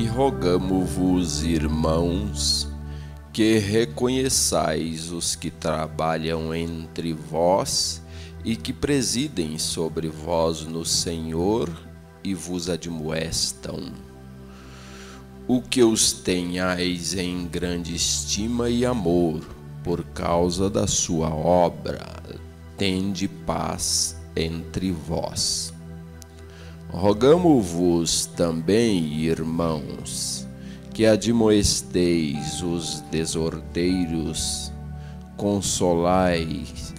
E rogamo-vos, irmãos, que reconheçais os que trabalham entre vós e que presidem sobre vós no Senhor e vos admoestam. O que os tenhais em grande estima e amor, por causa da sua obra, tende paz entre vós. Rogamo-vos também, irmãos, que admoesteis os desordeiros, consoleis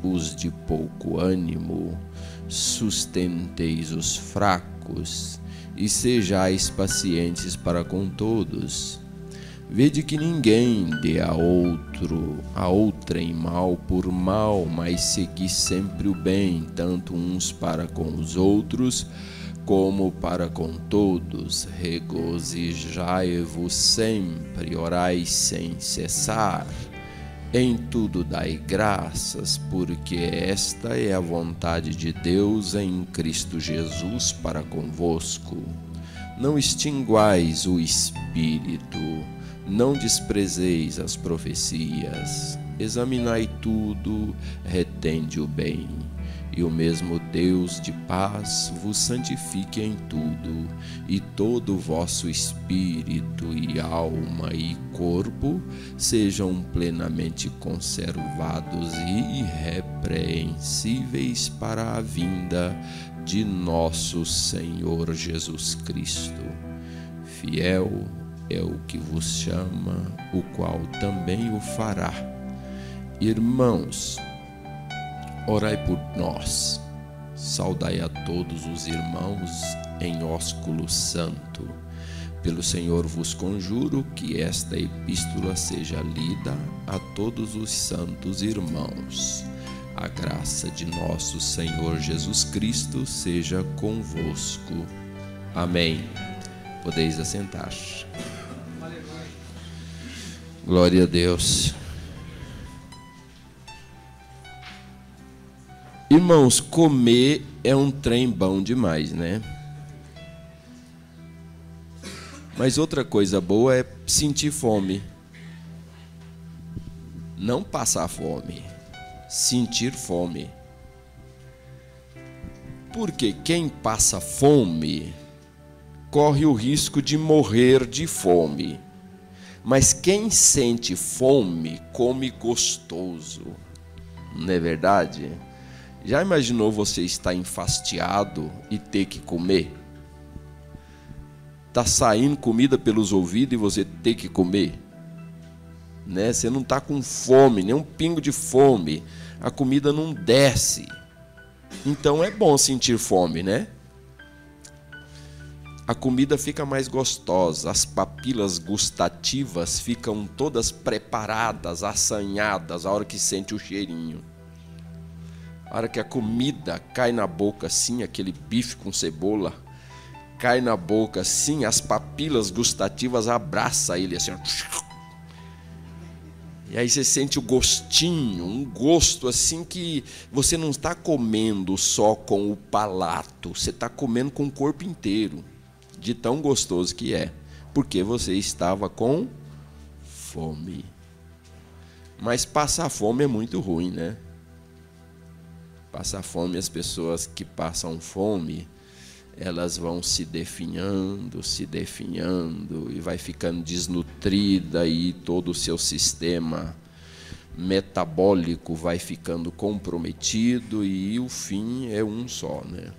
os de pouco ânimo, sustenteis os fracos e sejais pacientes para com todos. Vede que ninguém dê a outrem mal por mal, mas segui sempre o bem, tanto uns para com os outros, como para com todos. Regozijai-vos sempre, orai sem cessar. Em tudo dai graças, porque esta é a vontade de Deus em Cristo Jesus para convosco. Não extinguais o Espírito, não desprezeis as profecias. Examinai tudo, retende o bem. E o mesmo Deus de paz vos santifique em tudo, e todo o vosso espírito e alma e corpo sejam plenamente conservados e irrepreensíveis para a vinda de nosso Senhor Jesus Cristo. Fiel é o que vos chama, o qual também o fará. Irmãos, orai por nós. Saudai a todos os irmãos em ósculo santo. Pelo Senhor vos conjuro que esta epístola seja lida a todos os santos irmãos. A graça de nosso Senhor Jesus Cristo seja convosco. Amém. Podeis assentar. Glória a Deus. Irmãos, comer é um trem bom demais, né? Mas outra coisa boa é sentir fome. Não passar fome, sentir fome. Porque quem passa fome corre o risco de morrer de fome. Mas quem sente fome come gostoso. Não é verdade? Já imaginou você estar enfastiado e ter que comer? Tá saindo comida pelos ouvidos e você ter que comer? Né? Você não está com fome, nem um pingo de fome. A comida não desce. Então é bom sentir fome, né? A comida fica mais gostosa, as papilas gustativas ficam todas preparadas, assanhadas, a hora que sente o cheirinho. A hora que a comida cai na boca assim, aquele bife com cebola, cai na boca assim, as papilas gustativas abraçam ele assim, ó. E aí você sente o gostinho, um gosto assim que você não está comendo só com o palato, você está comendo com o corpo inteiro, de tão gostoso que é, porque você estava com fome. Mas passar fome é muito ruim, né? Passar fome, as pessoas que passam fome, elas vão se definhando e vai ficando desnutrida e todo o seu sistema metabólico vai ficando comprometido e o fim é um só, né?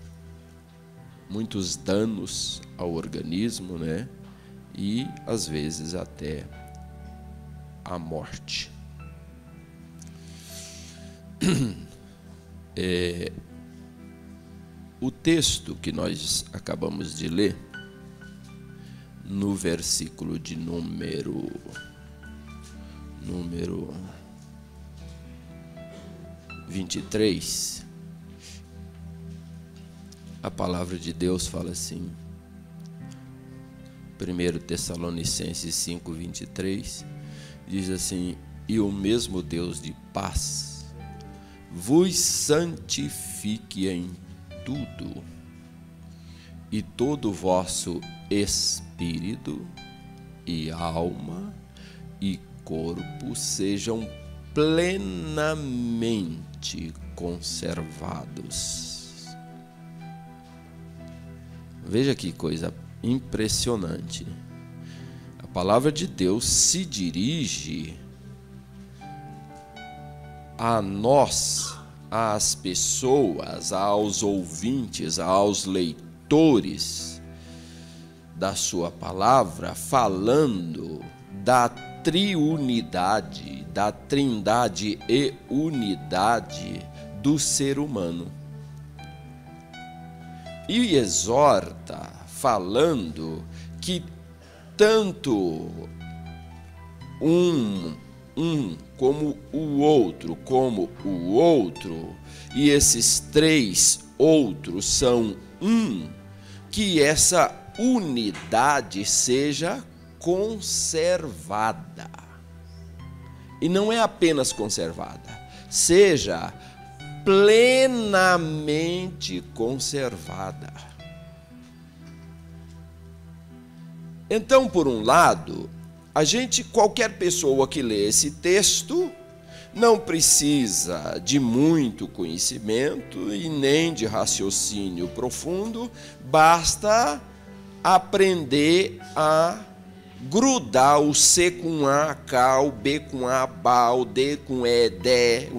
Muitos danos ao organismo, né? E às vezes até a morte. O texto que nós acabamos de ler, no versículo de número 23, a palavra de Deus fala assim, 1 Tessalonicenses 5:23, diz assim: e o mesmo Deus de paz vos santifique em tudo, e todo o vosso espírito e alma e corpo sejam plenamente conservados. Veja que coisa impressionante. A palavra de Deus se dirige a nós, às pessoas, aos ouvintes, aos leitores da sua palavra, falando da triunidade, da trindade e unidade do ser humano. E exorta, falando que tanto um como o outro, e esses três outros são um, que essa unidade seja conservada. E não é apenas conservada, seja plenamente conservada. Então, por um lado, qualquer pessoa que lê esse texto não precisa de muito conhecimento e nem de raciocínio profundo, basta aprender a grudar o C com A, K, o B com A, BA, o D com E, DE,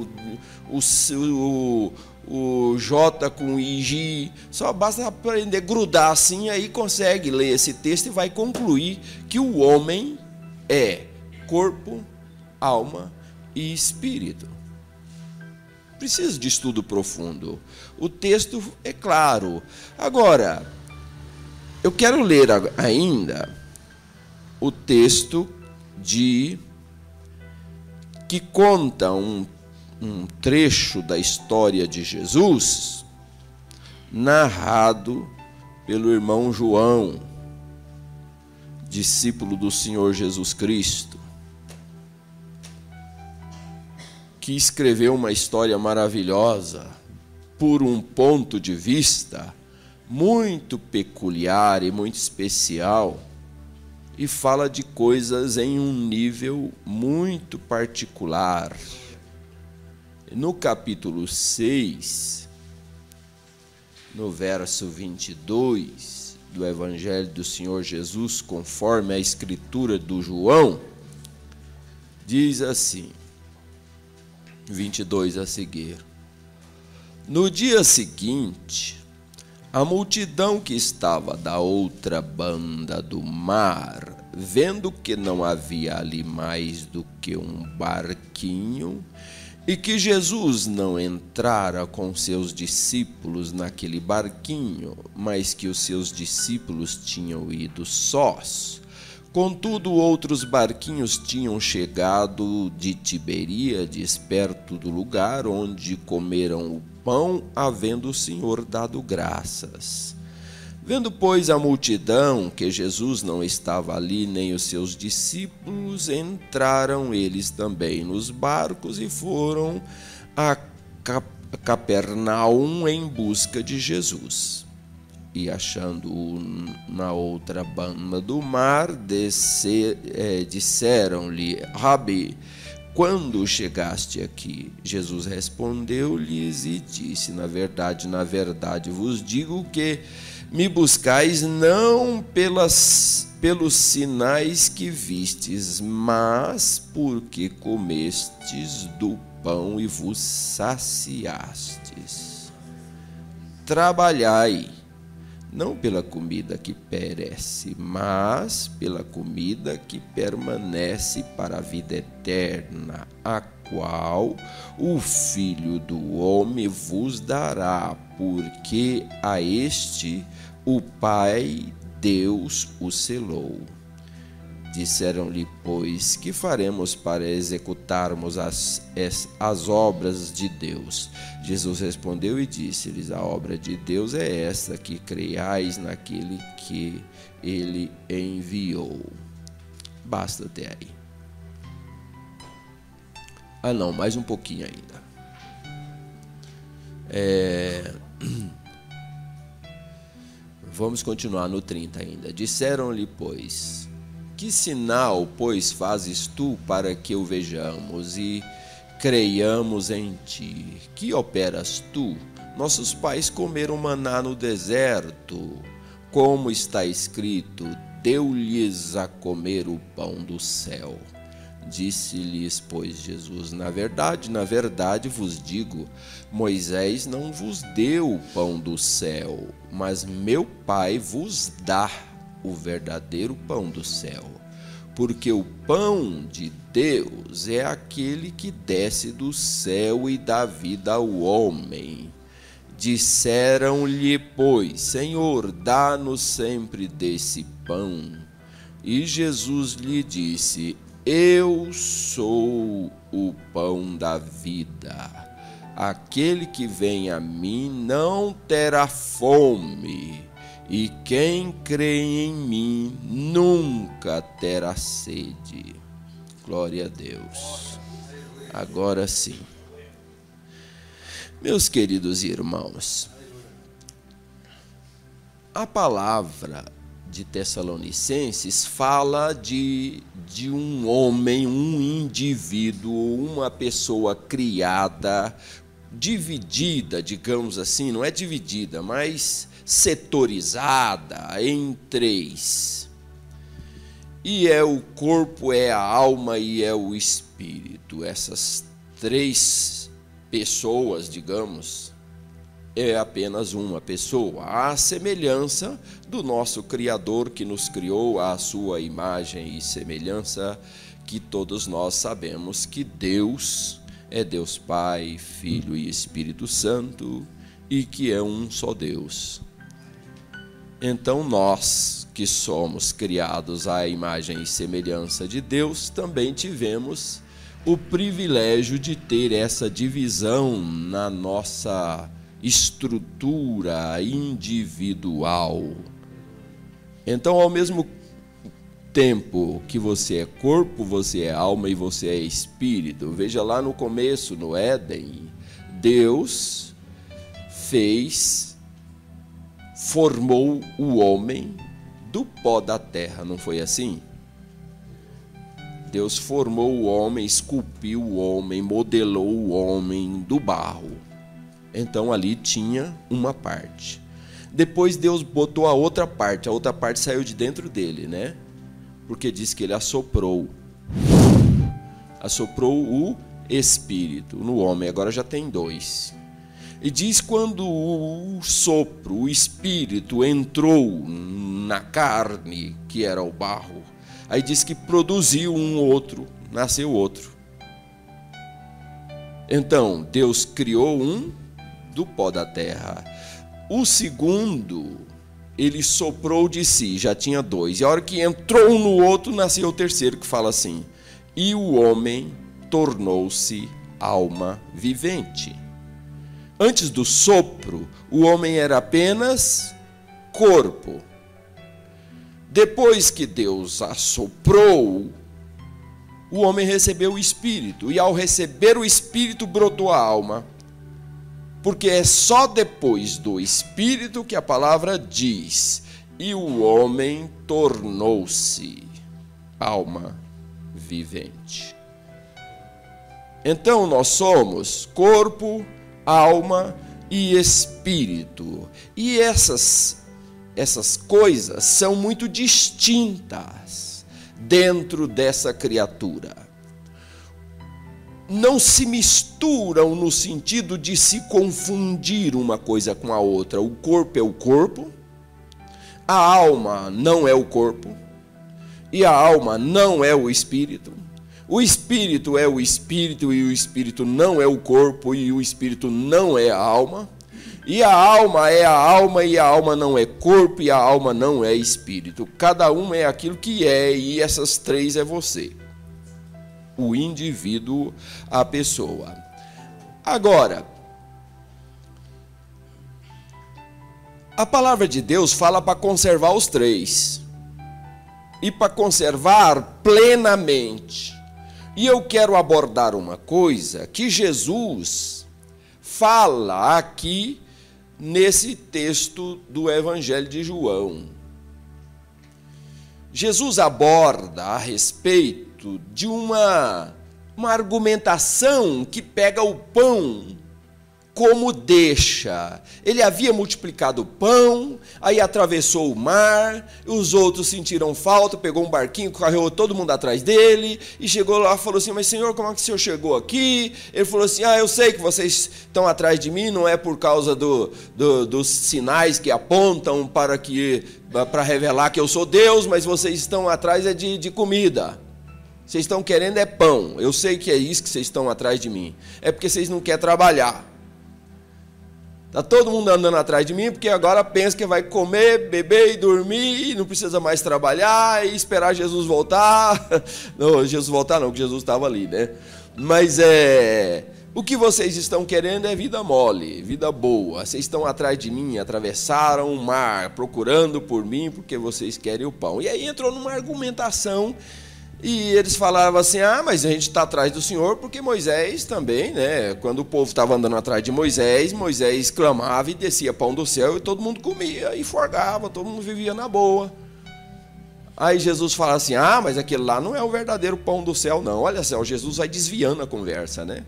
o J com I, J. Só basta aprender a grudar assim, aí consegue ler esse texto e vai concluir que o homem é corpo, alma e espírito. Precisa de estudo profundo. O texto é claro. Agora, eu quero ler ainda o texto que conta um trecho da história de Jesus, narrado pelo irmão João, discípulo do Senhor Jesus Cristo, que escreveu uma história maravilhosa por um ponto de vista muito peculiar e muito especial, e fala de coisas em um nível muito particular. No capítulo 6, no verso 22 do Evangelho do Senhor Jesus, conforme a escritura do João, diz assim, 22 a seguir: no dia seguinte, a multidão que estava da outra banda do mar, vendo que não havia ali mais do que um barquinho, e que Jesus não entrara com seus discípulos naquele barquinho, mas que os seus discípulos tinham ido sós. Contudo, outros barquinhos tinham chegado de Tiberíades, perto do lugar onde comeram o pão, havendo o Senhor dado graças. Vendo, pois, a multidão que Jesus não estava ali, nem os seus discípulos, entraram eles também nos barcos e foram a Capernaum em busca de Jesus. E achando-o na outra banda do mar, disseram-lhe: Rabi, quando chegaste aqui? Jesus respondeu-lhes e disse: na verdade vos digo que me buscais não pelos sinais que vistes, mas porque comestes do pão e vos saciastes. Trabalhai, não pela comida que perece, mas pela comida que permanece para a vida eterna, a qual o Filho do Homem vos dará, porque a este o Pai Deus o selou. Disseram-lhe, pois, que faremos para executarmos as obras de Deus? Jesus respondeu e disse-lhes: a obra de Deus é esta, que creiais naquele que ele enviou. Basta até aí. Não, mais um pouquinho ainda. Vamos continuar no 30 ainda. Disseram-lhe, pois, que sinal, pois, fazes tu para que o vejamos e creiamos em ti? Que operas tu? Nossos pais comeram maná no deserto, como está escrito, deu-lhes a comer o pão do céu. Disse-lhes, pois, Jesus, na verdade vos digo, Moisés não vos deu o pão do céu, mas meu Pai vos dá o verdadeiro pão do céu. Porque o pão de Deus é aquele que desce do céu e dá vida ao homem. Disseram-lhe, pois, Senhor, dá-nos sempre desse pão. E Jesus lhe disse, eu sou o pão da vida. Aquele que vem a mim não terá fome, e quem crê em mim nunca terá sede. Glória a Deus. Agora sim. Meus queridos irmãos, a palavra de Tessalonicenses fala de um homem, um indivíduo, uma pessoa criada, dividida, digamos assim, não é dividida, mas setorizada em três. E é o corpo, é a alma e é o espírito. Essas três pessoas, digamos, é apenas uma pessoa, à semelhança do nosso Criador que nos criou à sua imagem e semelhança, que todos nós sabemos que Deus é Deus Pai, Filho e Espírito Santo, e que é um só Deus. Então nós, que somos criados à imagem e semelhança de Deus, também tivemos o privilégio de ter essa divisão na nossa estrutura individual. Então, ao mesmo tempo que você é corpo, você é alma e você é espírito. Veja lá no começo, no Éden, Deus formou o homem do pó da terra, não foi assim? Deus formou o homem, esculpiu o homem, modelou o homem do barro. Então ali tinha uma parte. Depois Deus botou a outra parte saiu de dentro dele, né? Porque diz que ele assoprou o espírito no homem, agora já tem dois. E diz quando o sopro, o espírito entrou na carne, que era o barro, aí diz que produziu um outro, nasceu outro. Então, Deus criou um do pó da terra. O segundo, ele soprou de si, já tinha dois. E a hora que entrou um no outro, nasceu o terceiro, que fala assim: e o homem tornou-se alma vivente. Antes do sopro, o homem era apenas corpo. Depois que Deus assoprou, o homem recebeu o espírito. E ao receber o espírito, brotou a alma. Porque é só depois do espírito que a palavra diz: e o homem tornou-se alma vivente. Então nós somos corpo, alma e espírito. E essas coisas são muito distintas dentro dessa criatura. Não se misturam no sentido de se confundir uma coisa com a outra. O corpo é o corpo, a alma não é o corpo, e a alma não é o espírito. O espírito é o espírito, e o espírito não é o corpo, e o espírito não é a alma. E a alma é a alma, e a alma não é corpo, e a alma não é espírito. Cada um é aquilo que é, e essas três é você. O indivíduo, a pessoa. Agora, a palavra de Deus fala para conservar os três. E para conservar plenamente. E eu quero abordar uma coisa que Jesus fala aqui nesse texto do Evangelho de João. Jesus aborda a respeito de uma argumentação que pega o pão como deixa. Ele havia multiplicado o pão, aí atravessou o mar, os outros sentiram falta, pegou um barquinho, correu todo mundo atrás dele, e chegou lá e falou assim, mas Senhor, como é que o Senhor chegou aqui? Ele falou assim, eu sei que vocês estão atrás de mim, não é por causa dos sinais que apontam para revelar que eu sou Deus, mas vocês estão atrás de comida. Vocês estão querendo é pão. Eu sei que é isso que vocês estão atrás de mim. É porque vocês não querem trabalhar. Está todo mundo andando atrás de mim, porque agora pensa que vai comer, beber e dormir, e não precisa mais trabalhar, e esperar Jesus voltar. Não, Jesus voltar não, porque Jesus estava ali, né? Mas o que vocês estão querendo é vida mole, vida boa. Vocês estão atrás de mim, atravessaram o mar, procurando por mim, porque vocês querem o pão. E aí entrou numa argumentação. E eles falavam assim, mas a gente está atrás do Senhor, porque Moisés também, né? Quando o povo estava andando atrás de Moisés, Moisés clamava e descia pão do céu, e todo mundo comia e forgava, todo mundo vivia na boa. Aí Jesus fala assim, mas aquele lá não é o verdadeiro pão do céu, não. Olha só, Jesus vai desviando a conversa, né?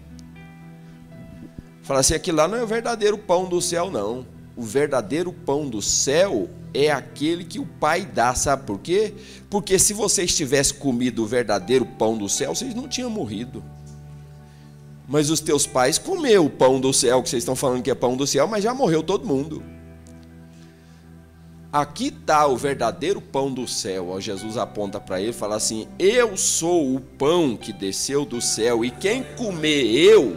Fala assim, aquele lá não é o verdadeiro pão do céu, não. O verdadeiro pão do céu é aquele que o Pai dá, sabe por quê? Porque se vocês tivessem comido o verdadeiro pão do céu, vocês não tinham morrido. Mas os teus pais comeram o pão do céu, que vocês estão falando que é pão do céu, mas já morreu todo mundo. Aqui está o verdadeiro pão do céu. Ó, Jesus aponta para ele e fala assim, eu sou o pão que desceu do céu, e quem comer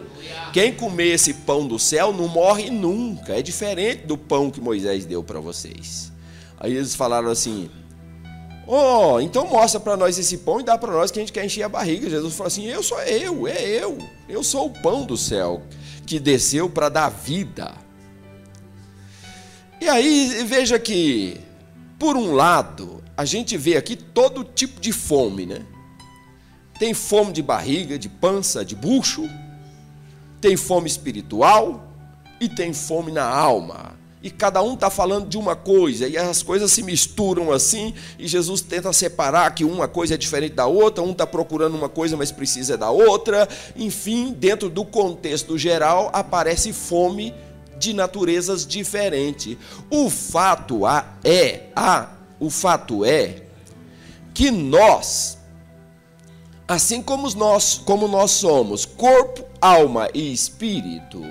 esse pão do céu não morre nunca. É diferente do pão que Moisés deu para vocês. Aí eles falaram assim, então mostra para nós esse pão e dá para nós que a gente quer encher a barriga. Jesus falou assim, eu sou o pão do céu que desceu para dar vida. E aí veja que, por um lado, a gente vê aqui todo tipo de fome, né? Tem fome de barriga, de pança, de bucho, tem fome espiritual e tem fome na alma. E cada um está falando de uma coisa, e as coisas se misturam assim, e Jesus tenta separar que uma coisa é diferente da outra, um está procurando uma coisa, mas precisa da outra. Enfim, dentro do contexto geral, aparece fome de naturezas diferentes. O fato é que nós, assim como nós somos corpo, alma e espírito,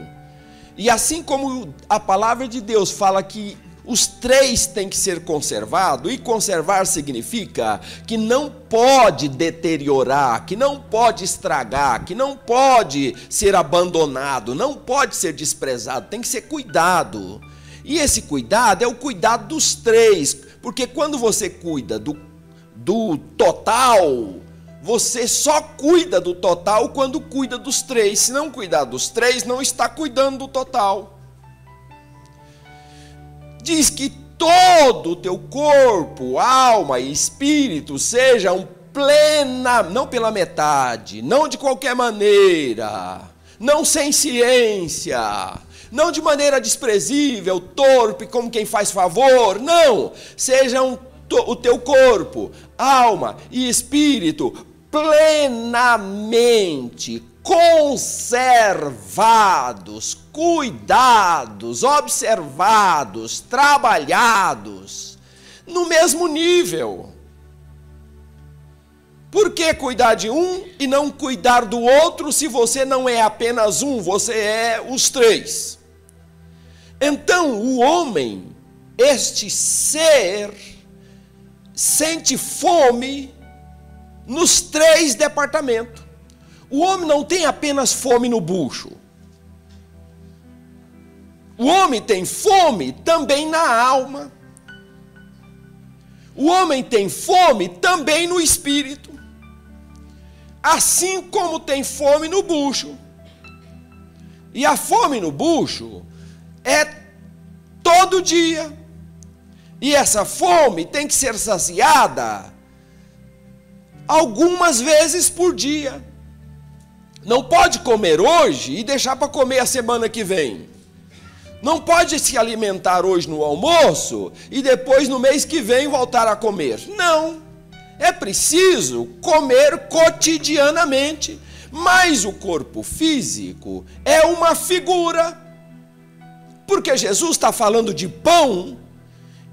e assim como a palavra de Deus fala que os três têm que ser conservados, e conservar significa que não pode deteriorar, que não pode estragar, que não pode ser abandonado, não pode ser desprezado, tem que ser cuidado. E esse cuidado é o cuidado dos três, porque quando você cuida do total, você só cuida do total quando cuida dos três. Se não cuidar dos três, não está cuidando do total. Diz que todo o teu corpo, alma e espírito sejam não pela metade, não de qualquer maneira, não sem ciência, não de maneira desprezível, torpe, como quem faz favor, não, sejam o teu corpo, alma e espírito plenamente conservados, cuidados, observados, trabalhados, no mesmo nível. Por que cuidar de um e não cuidar do outro se você não é apenas um, você é os três? Então o homem, este ser, sente fome nos três departamentos. O homem não tem apenas fome no bucho. O homem tem fome também na alma. O homem tem fome também no espírito. Assim como tem fome no bucho. E a fome no bucho é todo dia. E essa fome tem que ser saciada algumas vezes por dia. Não pode comer hoje e deixar para comer a semana que vem. Não pode se alimentar hoje no almoço e depois no mês que vem voltar a comer. Não. É preciso comer cotidianamente. Mas o corpo físico é uma figura. Porque Jesus está falando de pão.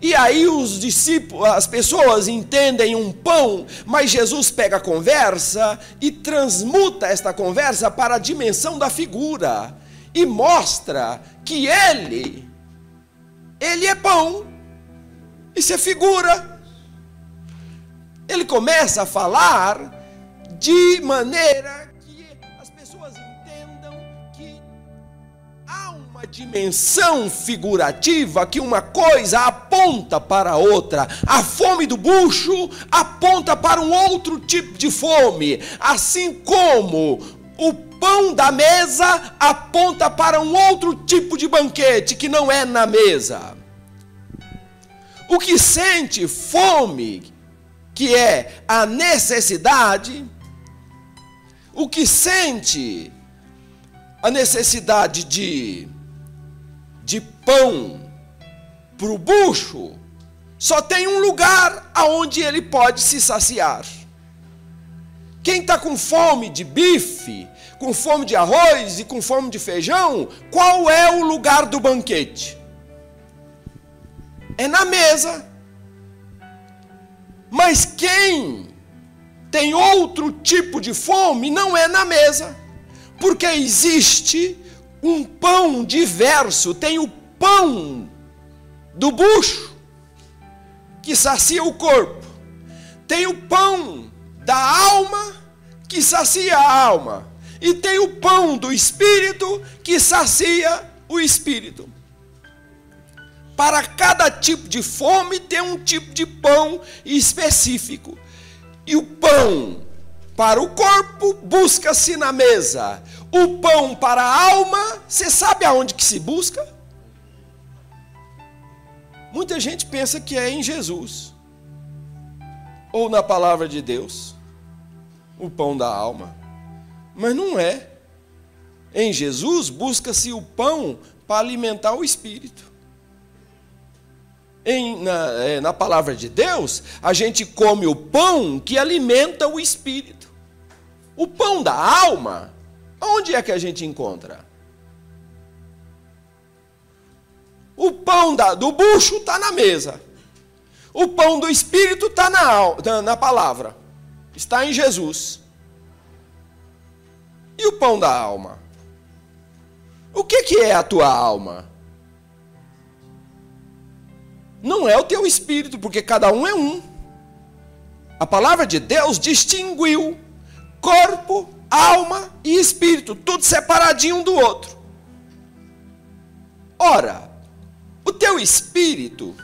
E aí os discípulos, as pessoas entendem um pão, mas Jesus pega a conversa e transmuta esta conversa para a dimensão da figura e mostra que ele é pão. Isso é figura. Ele começa a falar de maneira que as pessoas entendam que há uma dimensão figurativa, que uma coisa aponta para a outra. A fome do bucho aponta para um outro tipo de fome, assim como o pão da mesa aponta para um outro tipo de banquete que não é na mesa. O que sente fome, que é a necessidade, o que sente a necessidade de pão para o bucho, só tem um lugar aonde ele pode se saciar. Quem está com fome de bife, com fome de arroz e com fome de feijão, qual é o lugar do banquete? É na mesa. Mas quem tem outro tipo de fome não é na mesa. Porque existe um pão diverso. Tem o pão do bucho, que sacia o corpo. Tem o pão da alma, que sacia a alma. E tem o pão do espírito, que sacia o espírito. Para cada tipo de fome tem um tipo de pão específico. E o pão para o corpo busca-se na mesa. O pão para a alma, você sabe aonde que se busca? Muita gente pensa que é em Jesus. Ou na palavra de Deus. O pão da alma. Mas não é. Em Jesus busca-se o pão para alimentar o espírito. Na palavra de Deus, a gente come o pão que alimenta o espírito. O pão da alma, onde é que a gente encontra? O pão do bucho está na mesa. O pão do espírito está na palavra. Está em Jesus. E o pão da alma? O que é a tua alma? Não é o teu espírito, porque cada um é um. A palavra de Deus distinguiu corpo, alma e espírito, tudo separadinho um do outro. Ora, o teu espírito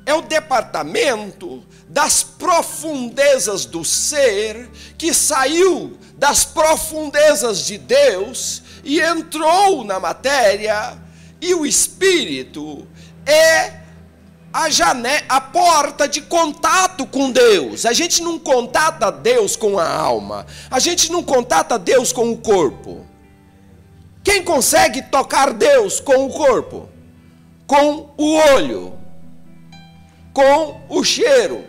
é o departamento das profundezas do ser, que saiu das profundezas de Deus e entrou na matéria, e o espírito é a porta de contato com Deus. A gente não contata Deus com a alma. A gente não contata Deus com o corpo. Quem consegue tocar Deus com o corpo? Com o olho, com o cheiro,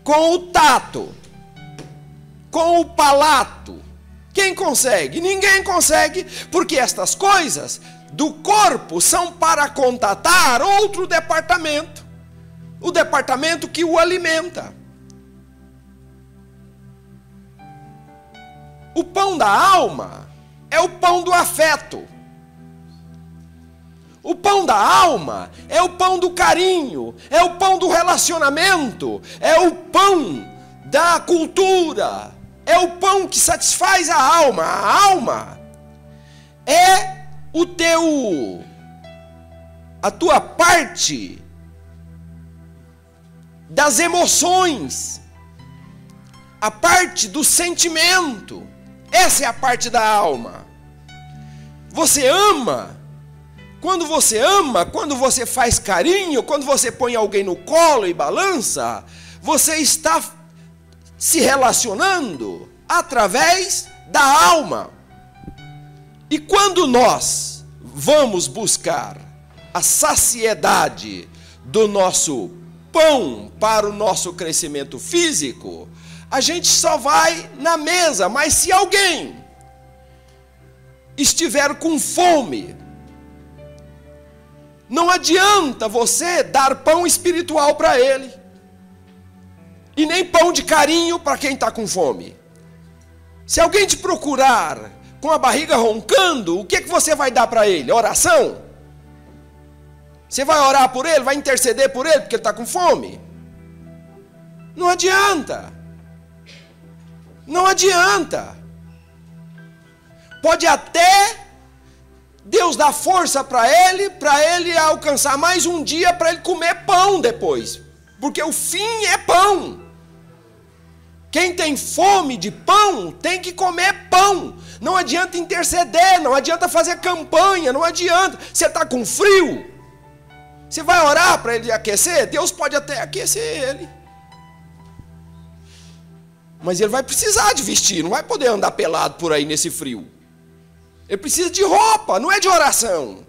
com o tato, com o palato. Quem consegue? Ninguém consegue, porque estas coisas do corpo são para contatar outro departamento, o departamento que o alimenta. O pão da alma é o pão do afeto. O pão da alma é o pão do carinho, é o pão do relacionamento, é o pão da cultura, é o pão que satisfaz a alma. A alma é a tua parte das emoções, a parte do sentimento. Essa é a parte da alma. Você ama. Quando você faz carinho, quando você põe alguém no colo e balança, você está se relacionando através da alma. E quando nós vamos buscar a saciedade do nosso pão para o nosso crescimento físico, a gente só vai na mesa. Mas se alguém estiver com fome, não adianta você dar pão espiritual para ele, e nem pão de carinho para quem está com fome. Se alguém te procurar com a barriga roncando, o que você vai dar para ele? Oração? Você vai orar por ele, vai interceder por ele porque ele está com fome? Não adianta. Não adianta. Pode até Deus dar força para ele alcançar mais um dia para ele comer pão depois. Porque o fim é pão. Quem tem fome de pão tem que comer pão. Não adianta interceder, não adianta fazer campanha, não adianta. Você está com frio, você vai orar para ele aquecer? Deus pode até aquecer ele, mas ele vai precisar de vestir, não vai poder andar pelado por aí nesse frio. Ele precisa de roupa, não é de oração.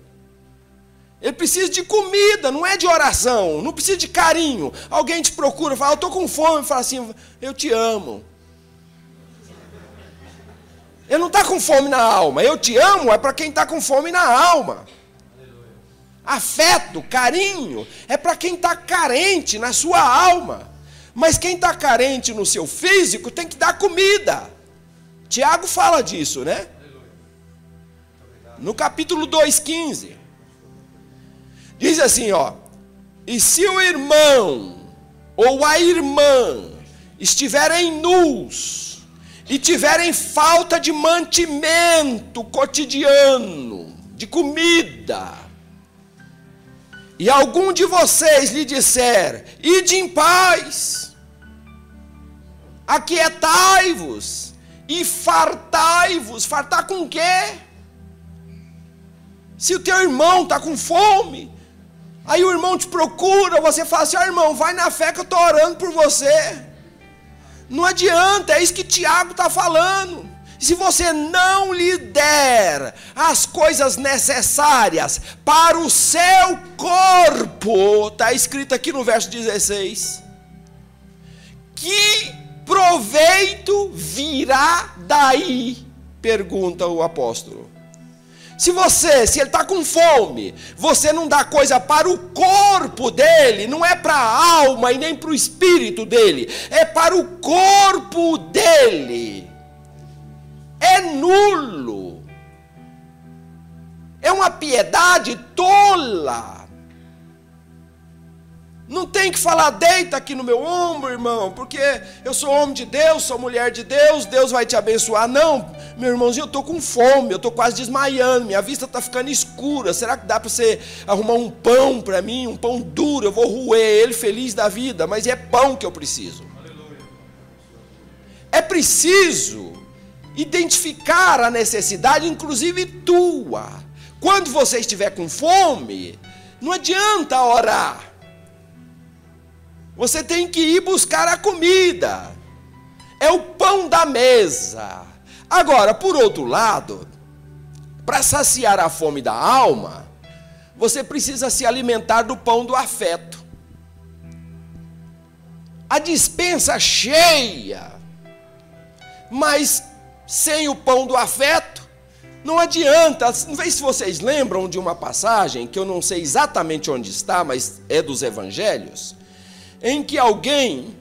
Ele precisa de comida, não é de oração. Não precisa de carinho. Alguém te procura, fala, eu estou com fome, fala assim, eu te amo. Ele não está com fome na alma. Eu te amo é para quem está com fome na alma. Afeto, carinho, é para quem está carente na sua alma. Mas quem está carente no seu físico tem que dar comida. Tiago fala disso, né? No capítulo 2,15. Diz assim, ó. E se o irmão ou a irmã estiverem nus e tiverem falta de mantimento cotidiano, de comida, e algum de vocês lhe disser, ide em paz, aquietai-vos e fartai-vos. Fartar com quê? Se o teu irmão está com fome, aí o irmão te procura, você fala assim, irmão, vai na fé que eu estou orando por você. Não adianta, é isso que Tiago está falando. Se você não lhe der as coisas necessárias para o seu corpo, está escrito aqui no verso 16, que proveito virá daí? Pergunta o apóstolo. Se ele está com fome, você não dá coisa para o corpo dele, não é para a alma e nem para o espírito dele, é para o corpo dele. É nulo. É uma piedade tola. Não tem que falar, deita aqui no meu ombro, irmão, porque eu sou homem de Deus, sou mulher de Deus, Deus vai te abençoar. Não, meu irmãozinho, eu estou com fome, eu estou quase desmaiando, minha vista está ficando escura. Será que dá para você arrumar um pão para mim, um pão duro? Eu vou roer ele feliz da vida, mas é pão que eu preciso. É preciso identificar a necessidade, inclusive tua. Quando você estiver com fome, não adianta orar. Você tem que ir buscar a comida. É o pão da mesa. Agora, por outro lado, para saciar a fome da alma, você precisa se alimentar do pão do afeto. A despensa cheia, mas sem o pão do afeto, não adianta. Não sei se vocês lembram de uma passagem, que eu não sei exatamente onde está, mas é dos evangelhos, em que alguém,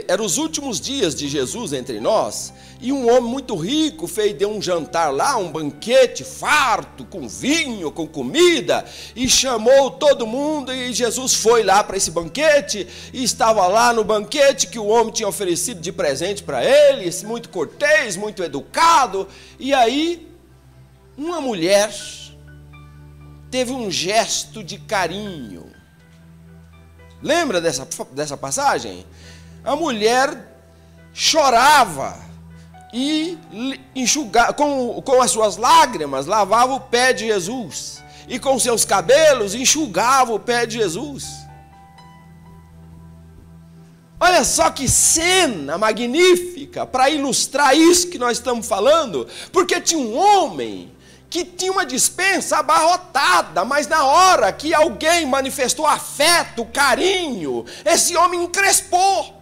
eram os últimos dias de Jesus entre nós, e um homem muito rico deu um jantar lá, um banquete farto, com vinho, com comida, e chamou todo mundo, e Jesus foi lá para esse banquete, e estava lá no banquete que o homem tinha oferecido de presente para ele, muito cortês, muito educado, e aí uma mulher teve um gesto de carinho. Lembra dessa passagem? A mulher chorava e enxugava, com as suas lágrimas, lavava o pé de Jesus. E com seus cabelos enxugava o pé de Jesus. Olha só que cena magnífica para ilustrar isso que nós estamos falando. Porque tinha um homem que tinha uma despensa abarrotada, mas na hora que alguém manifestou afeto, carinho, esse homem encrespou.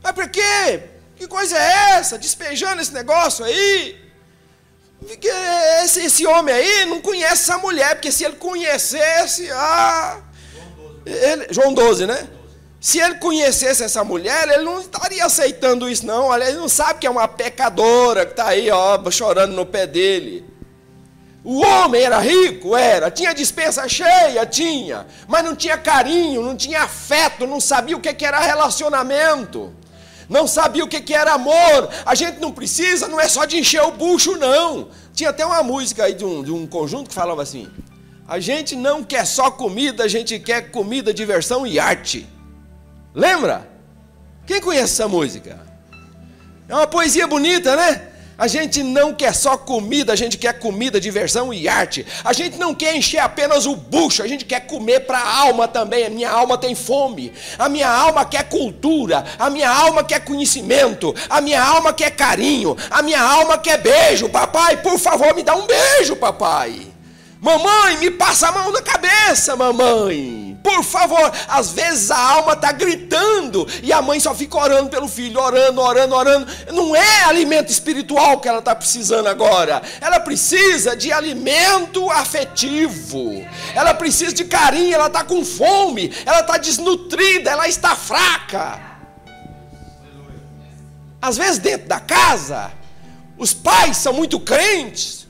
Mas por quê? Que coisa é essa? Despejando esse negócio aí? Esse homem aí não conhece essa mulher, porque se ele conhecesse... João 12, né? Se ele conhecesse essa mulher, ele não estaria aceitando isso, não. Olha, ele não sabe que é uma pecadora que está aí, ó, chorando no pé dele. O homem era rico? Era. Tinha despensa cheia? Tinha. Mas não tinha carinho, não tinha afeto, não sabia o que era relacionamento. Não sabia o que era amor. A gente não precisa, não é só de encher o bucho, não. Tinha até uma música aí de um conjunto que falava assim: a gente não quer só comida, a gente quer comida, diversão e arte. Lembra? Quem conhece essa música? É uma poesia bonita, né? A gente não quer só comida, a gente quer comida, diversão e arte. A gente não quer encher apenas o bucho, a gente quer comer para a alma também. A minha alma tem fome, a minha alma quer cultura, a minha alma quer conhecimento, a minha alma quer carinho, a minha alma quer beijo. Papai, por favor, me dá um beijo, papai. Mamãe, me passa a mão na cabeça, mamãe. Por favor. Às vezes a alma está gritando e a mãe só fica orando pelo filho, orando. Não é alimento espiritual que ela está precisando agora. Ela precisa de alimento afetivo. Ela precisa de carinho, ela está com fome, ela está desnutrida, ela está fraca. Às vezes dentro da casa, os pais são muito crentes.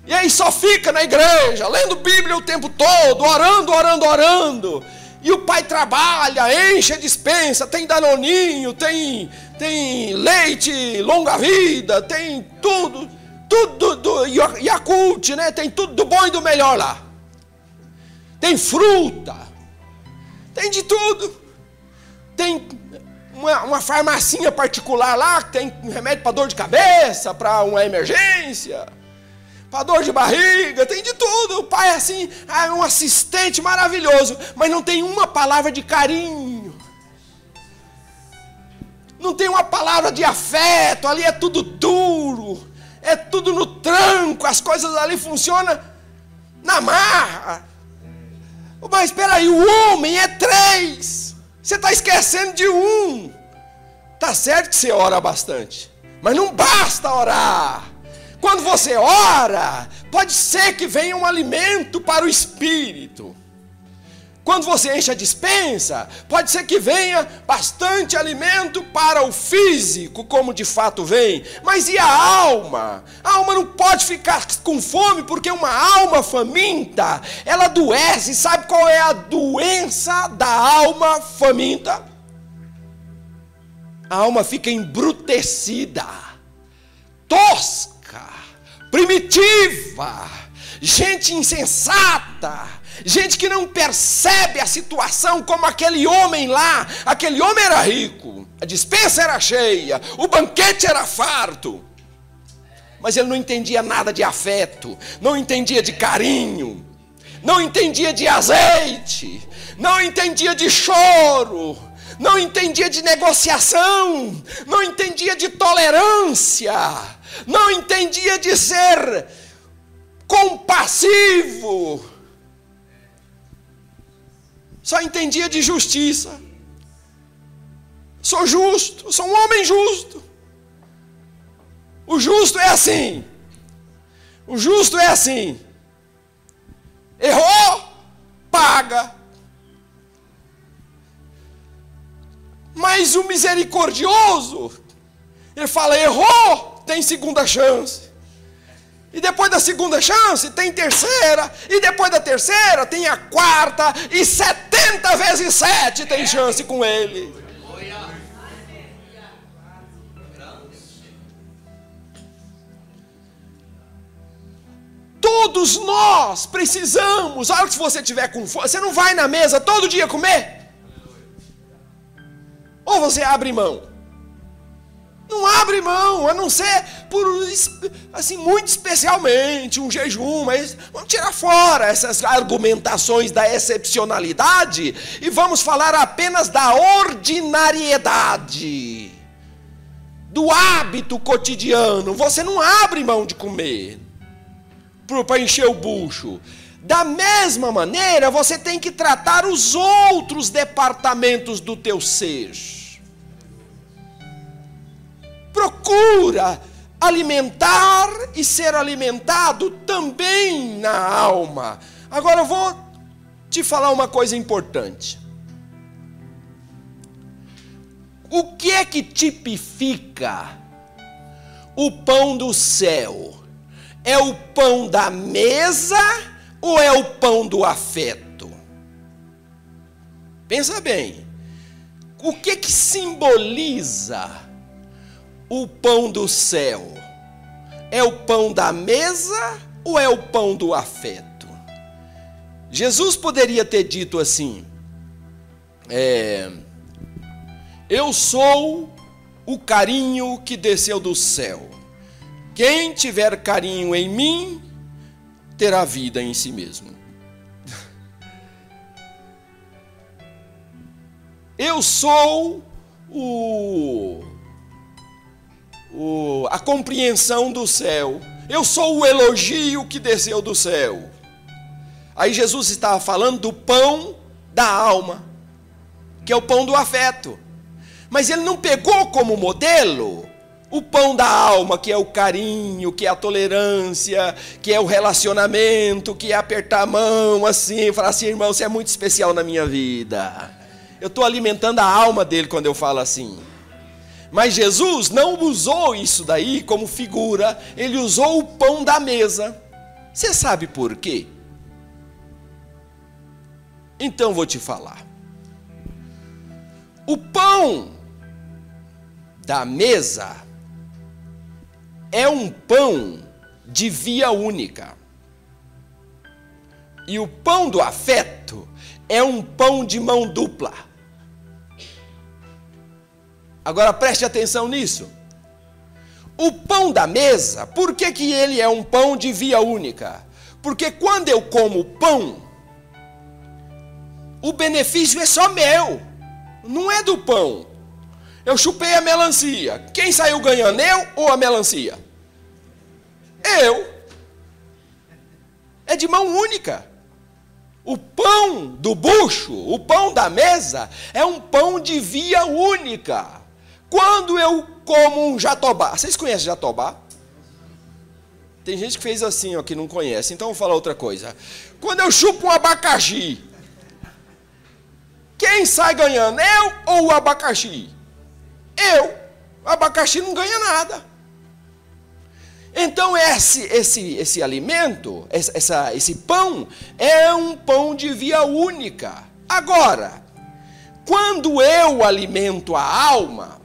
E aí só fica na igreja, lendo Bíblia o tempo todo, orando. E o pai trabalha, enche a despensa, tem danoninho, tem leite, longa vida, tem tudo do Yakult, né? Tem tudo do bom e do melhor lá. Tem fruta, tem de tudo. Tem uma farmacinha particular lá, que tem remédio para dor de cabeça, para uma emergência. Para dor de barriga, tem de tudo. O pai é assim, é um assistente maravilhoso, mas não tem uma palavra de carinho. Não tem uma palavra de afeto, ali é tudo duro, é tudo no tranco, as coisas ali funcionam na marra. Mas espera aí, o homem é 3, você está esquecendo de um. Tá certo que você ora bastante, mas não basta orar. Quando você ora, pode ser que venha um alimento para o espírito. Quando você enche a despensa, pode ser que venha bastante alimento para o físico, como de fato vem. Mas e a alma? A alma não pode ficar com fome, porque uma alma faminta, ela adoece. Sabe qual é a doença da alma faminta? A alma fica embrutecida, tosca, primitiva, gente insensata, gente que não percebe a situação, como aquele homem lá. Aquele homem era rico, a despensa era cheia, o banquete era farto, mas ele não entendia nada de afeto, não entendia de carinho, não entendia de azeite, não entendia de choro, não entendia de negociação, não entendia de tolerância, não entendia de ser compassivo, só entendia de justiça. Sou justo, sou um homem justo. O justo é assim. O justo é assim. Errou, paga. Mas o misericordioso, ele fala, errou, tem segunda chance. E depois da segunda chance, tem terceira. E depois da terceira, tem a quarta. E 70 vezes 7 tem chance com ele. Todos nós precisamos. A hora que você tiver com fome, você não vai na mesa todo dia comer? Ou você abre mão? Não abre mão, a não ser por, assim, muito especialmente, um jejum, mas vamos tirar fora essas argumentações da excepcionalidade e vamos falar apenas da ordinariedade, do hábito cotidiano. Você não abre mão de comer. para encher o bucho. Da mesma maneira, você tem que tratar os outros departamentos do teu ser. Procura alimentar e ser alimentado também na alma. Agora eu vou te falar uma coisa importante. O que é que tipifica o pão do céu? É o pão da mesa ou é o pão do afeto? Pensa bem. O que que simboliza o pão do céu? É o pão da mesa ou é o pão do afeto? Jesus poderia ter dito assim: eu sou o carinho que desceu do céu. Quem tiver carinho em mim, terá vida em si mesmo. Eu sou a compreensão do céu. Eu sou o elogio que desceu do céu. Aí Jesus estava falando do pão da alma, que é o pão do afeto. Mas ele não pegou como modelo o pão da alma, que é o carinho, que é a tolerância, que é o relacionamento, que é apertar a mão assim, falar assim: irmão, você é muito especial na minha vida. Eu estou alimentando a alma dele quando eu falo assim. Mas Jesus não usou isso daí como figura, ele usou o pão da mesa. Você sabe por quê? Então vou te falar. O pão da mesa é um pão de via única. E o pão do afeto é um pão de mão dupla. Agora preste atenção nisso. O pão da mesa, por que que ele é um pão de via única? Porque quando eu como pão, o benefício é só meu, não é do pão. Eu chupei a melancia. Quem saiu ganhando, eu ou a melancia? Eu. É de mão única. O pão do bucho, o pão da mesa, é um pão de via única. Quando eu como um jatobá, vocês conhecem jatobá? Tem gente que fez assim, ó, que não conhece, então eu vou falar outra coisa. Quando eu chupo um abacaxi, quem sai ganhando, eu ou o abacaxi? Eu. O abacaxi não ganha nada. Então esse alimento, esse pão, é um pão de via única. Agora, quando eu alimento a alma,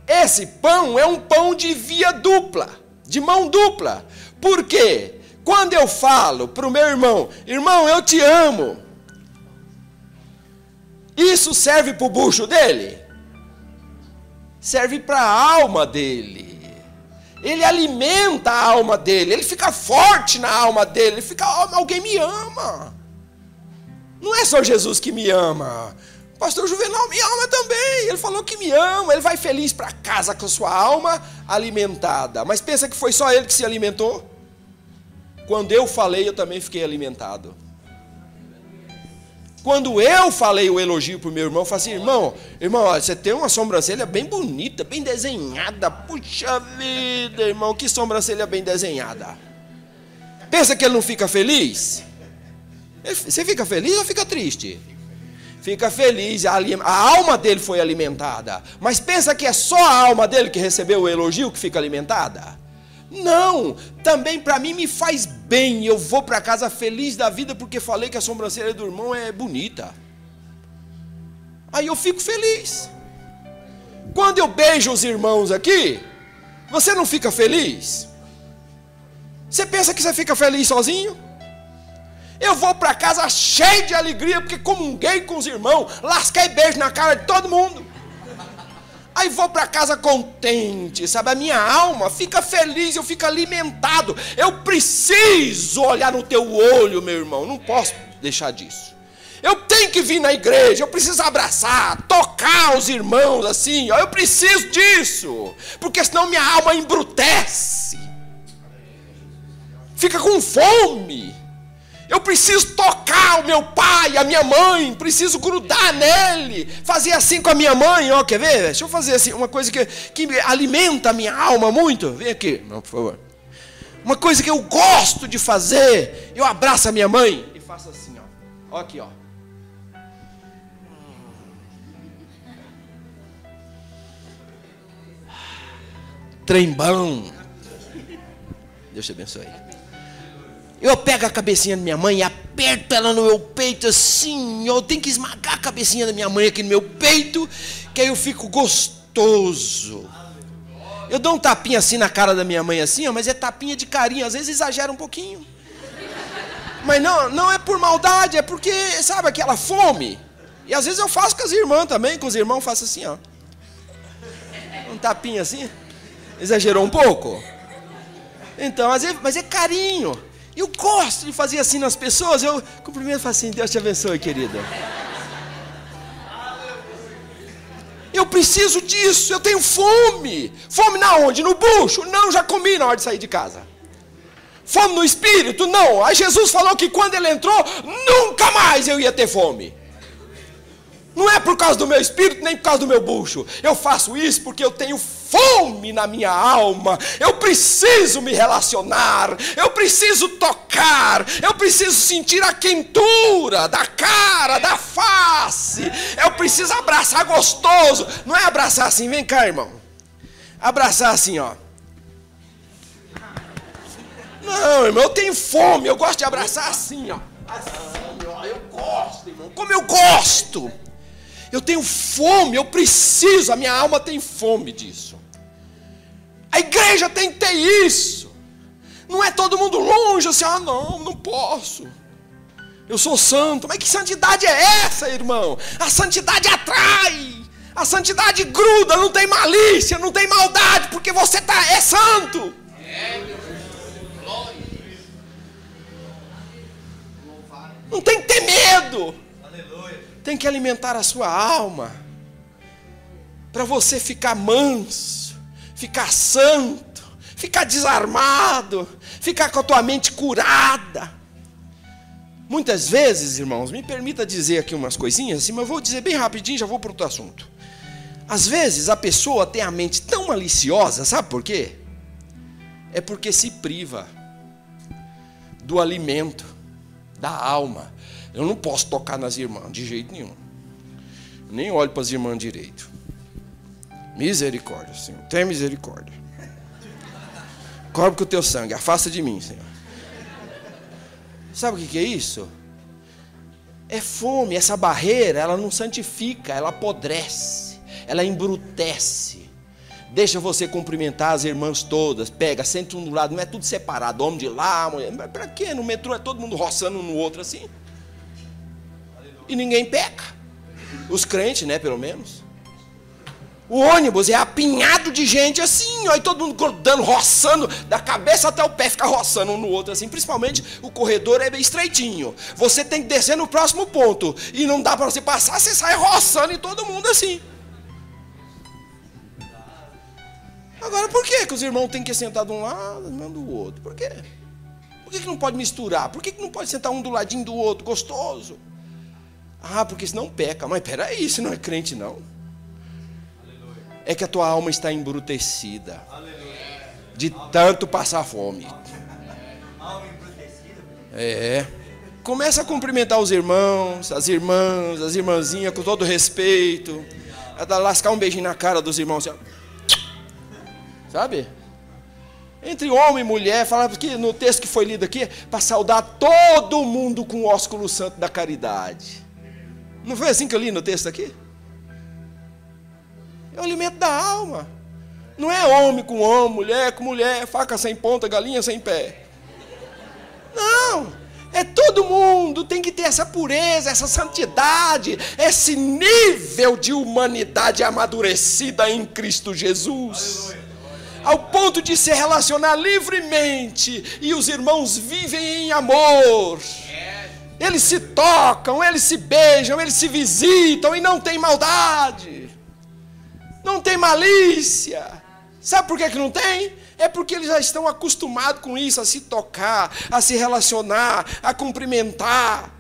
esse pão é um pão de via dupla, de mão dupla. Por quê? Quando eu falo para o meu irmão: irmão, eu te amo, isso serve para o bucho dele? Serve para a alma dele. Ele alimenta a alma dele, ele fica forte na alma dele, ele fica: oh, alguém me ama. Não é só Jesus que me ama. O pastor Juvenal me ama também, ele falou que me ama, ele vai feliz para casa com a sua alma alimentada. Mas pensa que foi só ele que se alimentou? Quando eu falei, eu também fiquei alimentado. Quando eu falei o elogio para o meu irmão, eu falei assim: irmão, você tem uma sobrancelha bem bonita, bem desenhada. Puxa vida, irmão, que sobrancelha bem desenhada. Pensa que ele não fica feliz? Você fica feliz ou fica triste? Fica feliz, a alma dele foi alimentada. Mas pensa que é só a alma dele que recebeu o elogio que fica alimentada? Não, também para mim me faz bem. Eu vou para casa feliz da vida porque falei que a sobrancelha do irmão é bonita. Aí eu fico feliz. Quando eu beijo os irmãos aqui, você não fica feliz? Você pensa que você fica feliz sozinho? Eu vou para casa cheio de alegria porque comunguei com os irmãos, lasquei beijo na cara de todo mundo. Aí vou para casa contente, sabe? A minha alma fica feliz, eu fico alimentado. Eu preciso olhar no teu olho, meu irmão, não posso deixar disso. Eu tenho que vir na igreja, eu preciso abraçar, tocar os irmãos assim, ó, eu preciso disso, porque senão minha alma embrutece. fica com fome. Eu preciso tocar o meu pai, a minha mãe, preciso grudar nele, fazer assim com a minha mãe, ó, quer ver? Deixa eu fazer assim, uma coisa que alimenta a minha alma muito. Vem aqui, não, por favor. Uma coisa que eu gosto de fazer, eu abraço a minha mãe e faço assim, ó. Ó aqui, ó. Trembão. Deus te abençoe. Eu pego a cabecinha da minha mãe e aperto ela no meu peito assim. Eu tenho que esmagar a cabecinha da minha mãe aqui no meu peito, que aí eu fico gostoso. Eu dou um tapinha assim na cara da minha mãe assim, ó, mas é tapinha de carinho, às vezes exagera um pouquinho. Mas não é por maldade, é porque, sabe, aquela fome. E às vezes eu faço com as irmãs também, com os irmãos eu faço assim, ó. Um tapinha assim. Exagerou um pouco? Então, às vezes, mas é carinho. Eu gosto de fazer assim nas pessoas. Eu cumprimento e falo assim, Deus te abençoe, querida. Eu preciso disso, eu tenho fome. Fome na onde? No bucho? Não, já comi na hora de sair de casa. Fome no espírito? Não. Aí Jesus falou que quando ele entrou, nunca mais eu ia ter fome. Não é por causa do meu espírito, nem por causa do meu bucho. Eu faço isso porque eu tenho fome na minha alma. Eu preciso me relacionar. Eu preciso tocar. Eu preciso sentir a quentura da cara, da face. Eu preciso abraçar gostoso. Não é abraçar assim, vem cá, irmão. Abraçar assim, ó. Não, irmão, eu tenho fome. Eu gosto de abraçar assim, ó. Assim, ó. Eu gosto, irmão. Como eu gosto. Eu tenho fome, eu preciso, a minha alma tem fome disso. A igreja tem que ter isso. Não é todo mundo longe, assim, não posso. Eu sou santo. Mas que santidade é essa, irmão? A santidade atrai. A santidade gruda, não tem malícia, não tem maldade, porque você é santo. Não tem que ter medo. Tem que alimentar a sua alma, para você ficar manso, ficar santo, ficar desarmado, ficar com a tua mente curada. Muitas vezes, irmãos, me permita dizer aqui umas coisinhas assim, mas eu vou dizer bem rapidinho, já vou para outro assunto. Às vezes a pessoa tem a mente tão maliciosa, sabe por quê? É porque se priva do alimento da alma. Eu não posso tocar nas irmãs, de jeito nenhum. Nem olho para as irmãs direito. Misericórdia, Senhor. Tenha misericórdia. Cobre com o teu sangue. Afasta de mim, Senhor. Sabe o que é isso? É fome. Essa barreira, ela não santifica. Ela apodrece. Ela embrutece. Deixa você cumprimentar as irmãs todas. Pega, senta um do lado. Não é tudo separado. Homem de lá, mulher. Mas para quê? No metrô é todo mundo roçando um no outro assim. E ninguém peca. Os crentes, né, pelo menos. O ônibus é apinhado de gente assim, ó, e todo mundo grudando, roçando, da cabeça até o pé, fica roçando um no outro assim. Principalmente o corredor é bem estreitinho. Você tem que descer no próximo ponto. E não dá para você passar, você sai roçando em todo mundo assim. Agora, por que os irmãos têm que sentar de um lado e do outro? Por quê? Por que não pode misturar? Por que não pode sentar um do ladinho do outro, gostoso? Ah, porque senão peca. Mas peraí, isso não é crente não. Aleluia. É que a tua alma está embrutecida. Aleluia. De tanto passar fome. Alma embrutecida? É. Começa a cumprimentar os irmãos, as irmãs, as irmãzinhas com todo respeito. Lascar um beijinho na cara dos irmãos assim, sabe? Entre homem e mulher, falava que no texto que foi lido aqui, para saudar todo mundo com o ósculo santo da caridade. Não foi assim que eu li no texto aqui? É o alimento da alma. Não é homem com homem, mulher com mulher, faca sem ponta, galinha sem pé. Não, é todo mundo, tem que ter essa pureza, essa santidade, esse nível de humanidade amadurecida em Cristo Jesus. Ao ponto de se relacionar livremente, e os irmãos vivem em amor. Eles se tocam, eles se beijam, eles se visitam e não tem maldade. Não tem malícia. Sabe por que não tem? É porque eles já estão acostumados com isso, a se tocar, a se relacionar, a cumprimentar.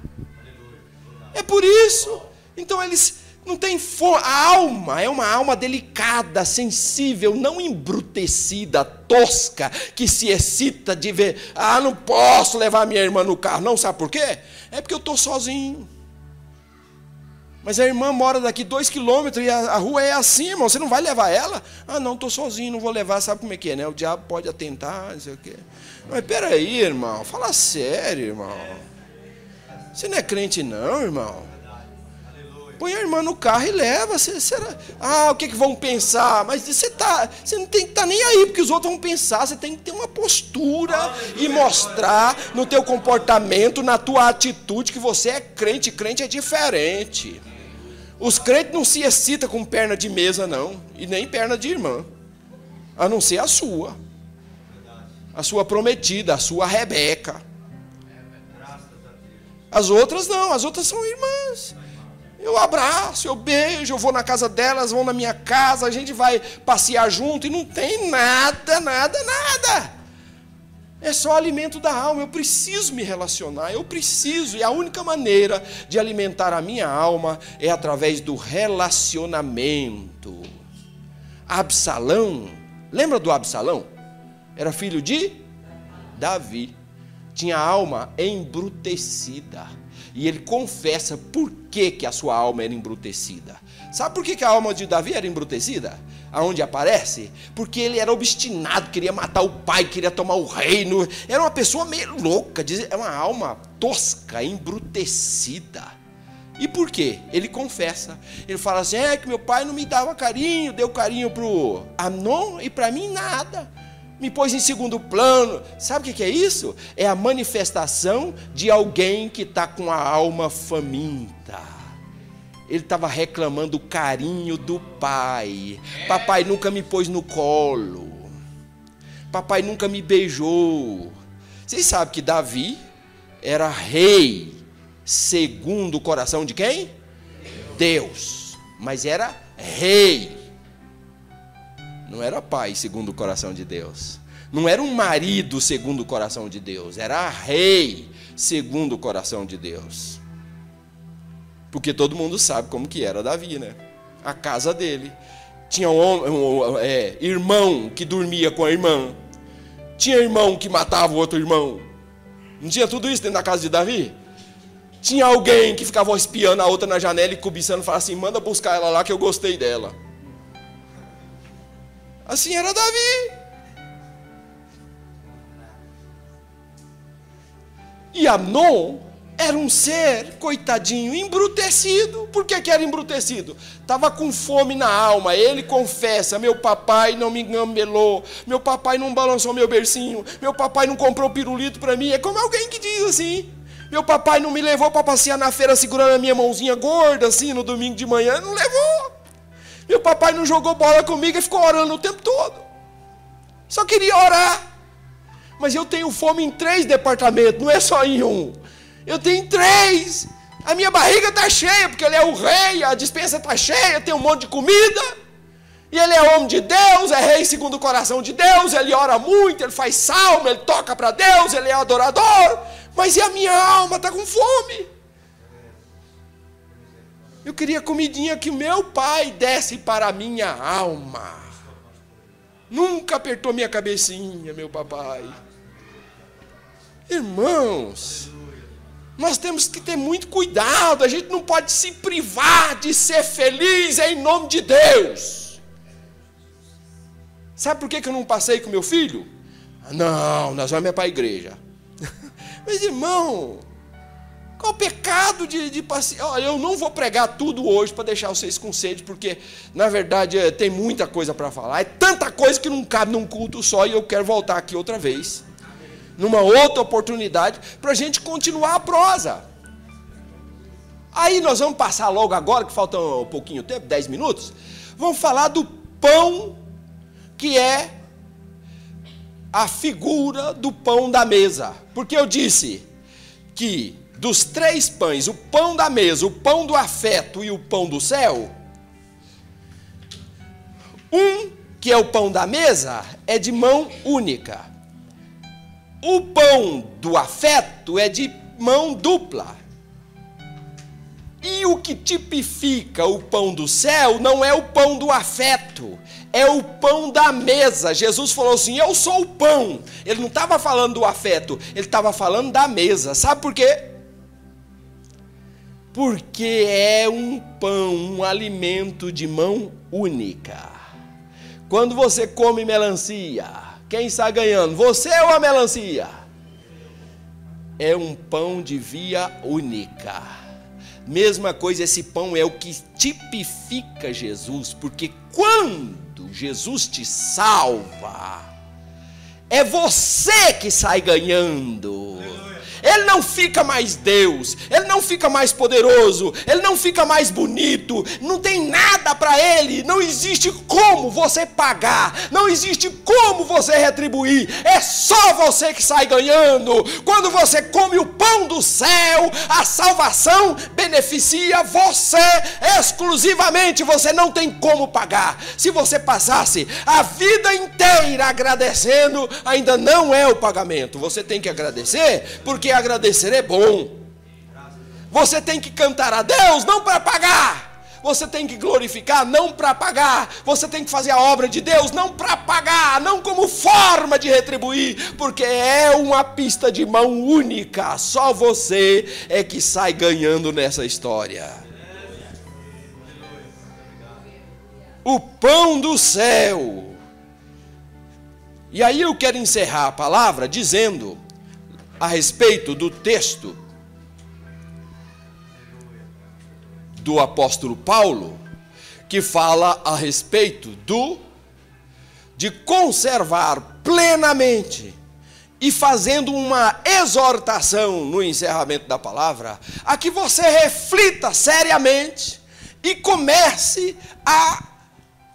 É por isso. Então eles não têm fome. A alma é uma alma delicada, sensível, não embrutecida, tosca, que se excita de ver. Ah, não posso levar minha irmã no carro. Não, sabe por quê? É porque eu estou sozinho. Mas a irmã mora daqui 2 quilômetros e a rua é assim, irmão. Você não vai levar ela? Ah, não, estou sozinho, não vou levar. Sabe como é que é, né? O diabo pode atentar, não sei o quê. Mas peraí, irmão. Fala sério, irmão. Você não é crente não, irmão. Põe a irmã no carro e leva. Ah, o que vão pensar? Mas você não tem que estar nem aí, porque os outros vão pensar. Você tem que ter uma postura e mostrar no teu comportamento, na tua atitude, que você é crente. Crente é diferente. Os crentes não se excitam com perna de mesa, não. E nem perna de irmã. A não ser a sua. A sua prometida, a sua Rebeca. As outras não, as outras são irmãs. Eu abraço, eu beijo, eu vou na casa delas, vão na minha casa, a gente vai passear junto e não tem nada. É só alimento da alma. Eu preciso me relacionar, e a única maneira de alimentar a minha alma é através do relacionamento. Absalão, lembra do Absalão? Era filho de Davi. Tinha a alma embrutecida. E ele confessa por que a sua alma era embrutecida. Sabe por que a alma de Davi era embrutecida? Aonde aparece? Porque ele era obstinado, queria matar o pai, queria tomar o reino. Era uma pessoa meio louca, é uma alma tosca, embrutecida. E por quê? Ele confessa. Ele fala assim, que meu pai não me dava carinho, deu carinho pro Amnon e para mim nada. Me pôs em segundo plano. Sabe o que é isso? É a manifestação de alguém que está com a alma faminta. Ele estava reclamando o carinho do pai. Papai nunca me pôs no colo. Papai nunca me beijou. Vocês sabem que Davi era rei segundo o coração de quem? Deus. Mas era rei. Não era pai segundo o coração de Deus. Não era um marido segundo o coração de Deus. Era rei segundo o coração de Deus. Porque todo mundo sabe como que era Davi, né? A casa dele. Tinha irmão que dormia com a irmã. Tinha irmão que matava o outro irmão. Não tinha tudo isso dentro da casa de Davi? Tinha alguém que ficava espiando a outra na janela e cobiçando, falava assim, manda buscar ela lá que eu gostei dela. Assim era Davi. E Amnon era um ser, coitadinho, embrutecido. Por que era embrutecido? Estava com fome na alma. Ele confessa, meu papai não me engambelou, meu papai não balançou meu bercinho, meu papai não comprou pirulito para mim. É como alguém que diz assim, meu papai não me levou para passear na feira segurando a minha mãozinha gorda assim no domingo de manhã, não levou. Meu papai não jogou bola comigo e ficou orando o tempo todo. Só queria orar. Mas eu tenho fome em 3 departamentos, não é só em um. Eu tenho 3. A minha barriga está cheia, porque ele é o rei, a despensa está cheia, tem um monte de comida. E ele é homem de Deus, é rei segundo o coração de Deus, ele ora muito, ele faz salmo, ele toca para Deus, ele é adorador. Mas e a minha alma está com fome? Eu queria comidinha que o meu pai desse para a minha alma. Nunca apertou minha cabecinha, meu papai. Irmãos, nós temos que ter muito cuidado. A gente não pode se privar de ser feliz em nome de Deus. Sabe por que eu não passei com meu filho? Não, nós vamos para a igreja. Mas, irmão, qual o pecado de passear? Olha, eu não vou pregar tudo hoje para deixar vocês com sede, porque, na verdade, tem muita coisa para falar. É tanta coisa que não cabe num culto só e eu quero voltar aqui outra vez. Numa outra oportunidade, para a gente continuar a prosa. Aí nós vamos passar logo agora, que falta um pouquinho tempo, 10 minutos, vamos falar do pão, que é a figura do pão da mesa. Porque eu disse que dos 3 pães, o pão da mesa, o pão do afeto e o pão do céu, um que é o pão da mesa, é de mão única. O pão do afeto é de mão dupla. E o que tipifica o pão do céu não é o pão do afeto, é o pão da mesa. Jesus falou assim, eu sou o pão. Ele não estava falando do afeto, ele estava falando da mesa. Sabe por quê? Porque é um pão, um alimento de mão única. Quando você come melancia, quem está ganhando? Você ou a melancia? É um pão de via única. Mesma coisa, esse pão é o que tipifica Jesus, porque quando Jesus te salva, é você que sai ganhando. Ele não fica mais Deus, ele não fica mais poderoso, ele não fica mais bonito, não tem nada para ele, não existe como você pagar, não existe como você retribuir, é só você que sai ganhando. Quando você come o pão do céu, a salvação beneficia você exclusivamente, você não tem como pagar. Se você passasse a vida inteira agradecendo, ainda não é o pagamento. Você tem que agradecer, porque agradecer é bom. Você tem que cantar a Deus não para pagar. Você tem que glorificar não para pagar. Você tem que fazer a obra de Deus não para pagar, não como forma de retribuir, porque é uma pista de mão única. Só você é que sai ganhando nessa história. O pão do céu. E aí eu quero encerrar a palavra dizendo a respeito do texto do apóstolo Paulo, que fala a respeito de conservar plenamente e fazendo uma exortação no encerramento da palavra, a que você reflita seriamente e comece a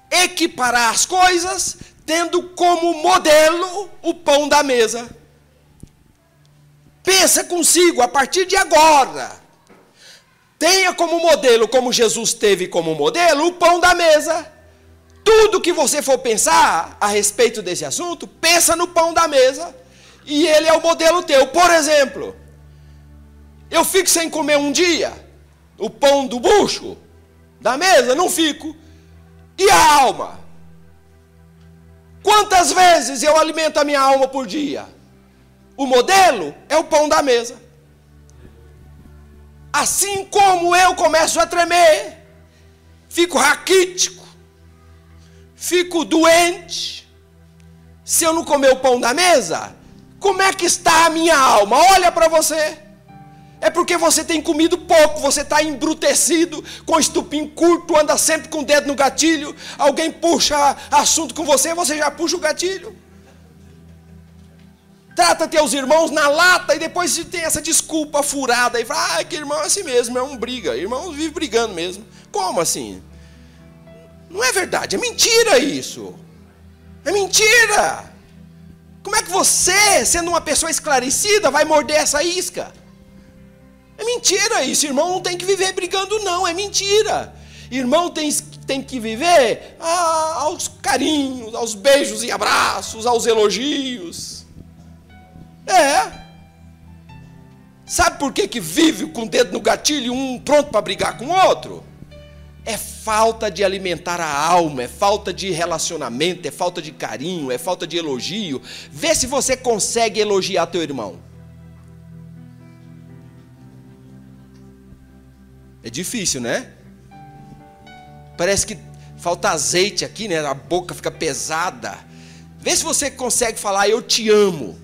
equiparar as coisas, tendo como modelo o pão da mesa. Pensa consigo, a partir de agora, tenha como modelo, como Jesus teve como modelo, o pão da mesa. Tudo que você for pensar a respeito desse assunto, pensa no pão da mesa, e ele é o modelo teu. Por exemplo, eu fico sem comer um dia, o pão do bucho, da mesa, não fico. E a alma? Quantas vezes eu alimento a minha alma por dia? O modelo é o pão da mesa. Assim como eu começo a tremer, fico raquítico, fico doente, se eu não comer o pão da mesa, como é que está a minha alma? Olha para você. É porque você tem comido pouco, você está embrutecido, com estupim curto, anda sempre com o dedo no gatilho, alguém puxa assunto com você, você já puxa o gatilho. Trata teus irmãos na lata e depois tem essa desculpa furada e fala, que irmão é assim mesmo, é um briga, irmão vive brigando mesmo. Como assim? Não é verdade, é mentira isso. É mentira. Como é que você, sendo uma pessoa esclarecida, vai morder essa isca? É mentira isso, irmão não tem que viver brigando não, é mentira. Irmão tem que viver aos carinhos, aos beijos e abraços, aos elogios. Sabe por que vive com o dedo no gatilho, um pronto para brigar com o outro? É falta de alimentar a alma, é falta de relacionamento, é falta de carinho, é falta de elogio. Vê se você consegue elogiar teu irmão. É difícil, né? Parece que falta azeite aqui, né? A boca fica pesada. Vê se você consegue falar, eu te amo.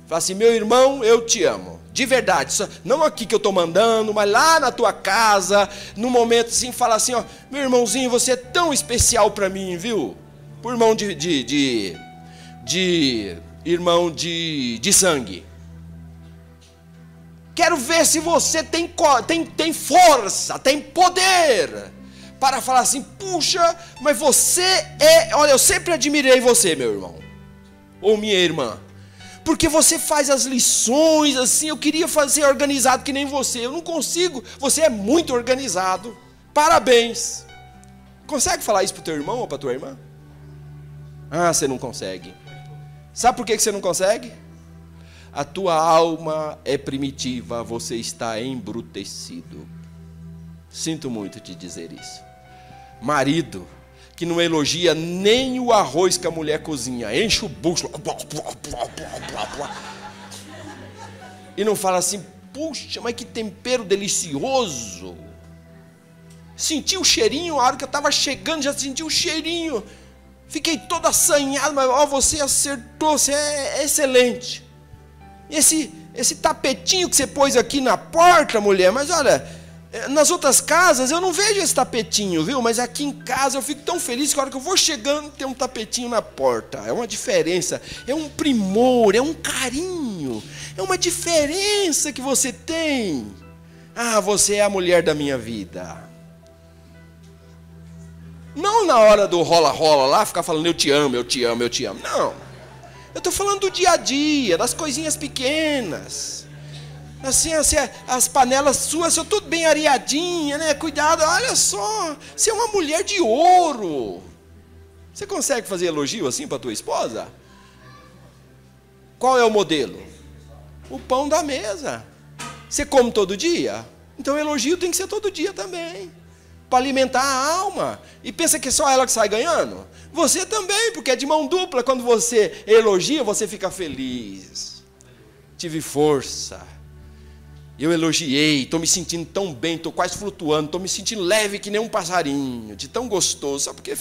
Fala assim, meu irmão, eu te amo. De verdade, não aqui que eu estou mandando, mas lá na tua casa, no momento assim, fala assim, ó, meu irmãozinho, você é tão especial para mim, viu? Por irmão irmão de sangue. Quero ver se você tem força, tem poder para falar assim, puxa, mas você olha, eu sempre admirei você, meu irmão, ou minha irmã. Porque você faz as lições assim, eu queria fazer organizado que nem você, eu não consigo, você é muito organizado, parabéns. Consegue falar isso para o teu irmão ou para a tua irmã? Ah, você não consegue. Sabe por que você não consegue? A tua alma é primitiva, você está embrutecido. Sinto muito te dizer isso. Marido que não elogia nem o arroz que a mulher cozinha, enche o bucho e não fala assim: puxa, mas que tempero delicioso. Senti o cheirinho, a hora que eu estava chegando, já senti o cheirinho. Fiquei todo assanhado, mas ó, você acertou, você é excelente. Esse tapetinho que você pôs aqui na porta, mulher, mas olha, nas outras casas eu não vejo esse tapetinho, viu? Mas aqui em casa eu fico tão feliz que a hora que eu vou chegando tem um tapetinho na porta. É uma diferença, é um primor, é um carinho, é uma diferença que você tem. Ah, você é a mulher da minha vida. Não na hora do rola-rola lá, ficar falando eu te amo, eu te amo, eu te amo. Não. Eu estou falando do dia a dia, das coisinhas pequenas. Assim, as panelas suas são tudo bem areadinhas, né? Cuidado, olha só. Você é uma mulher de ouro. Você consegue fazer elogio assim para tua esposa? Qual é o modelo? O pão da mesa. Você come todo dia? Então o elogio tem que ser todo dia também. Para alimentar a alma. E pensa que é só ela que sai ganhando? Você também, porque é de mão dupla. Quando você elogia, você fica feliz. Tive força. Eu elogiei, estou me sentindo tão bem, estou quase flutuando, estou me sentindo leve que nem um passarinho, de tão gostoso, só porque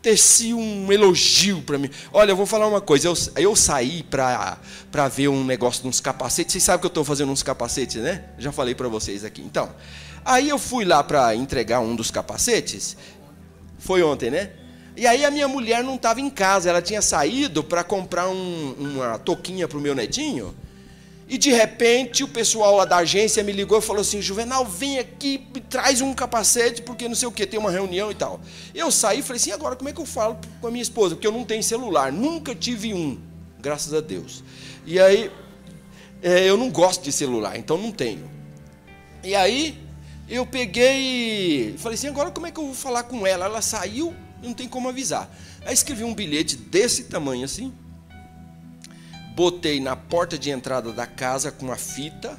teci um elogio para mim. Olha, eu vou falar uma coisa, eu saí para ver um negócio de uns capacetes. Vocês sabem que eu estou fazendo uns capacetes, né? Já falei para vocês aqui. Então, aí eu fui lá para entregar um dos capacetes, foi ontem, né? E aí a minha mulher não estava em casa, ela tinha saído para comprar uma touquinha para o meu netinho. E de repente o pessoal lá da agência me ligou e falou assim: Juvenal, vem aqui, me traz um capacete, porque não sei o que, tem uma reunião e tal. Eu saí e falei assim: agora como é que eu falo com a minha esposa? Porque eu não tenho celular, nunca tive um, graças a Deus. E aí, eu não gosto de celular, então não tenho. E aí, eu peguei e falei assim: agora como é que eu vou falar com ela? Ela saiu e não tem como avisar. Aí escrevi um bilhete desse tamanho assim, botei na porta de entrada da casa com a fita,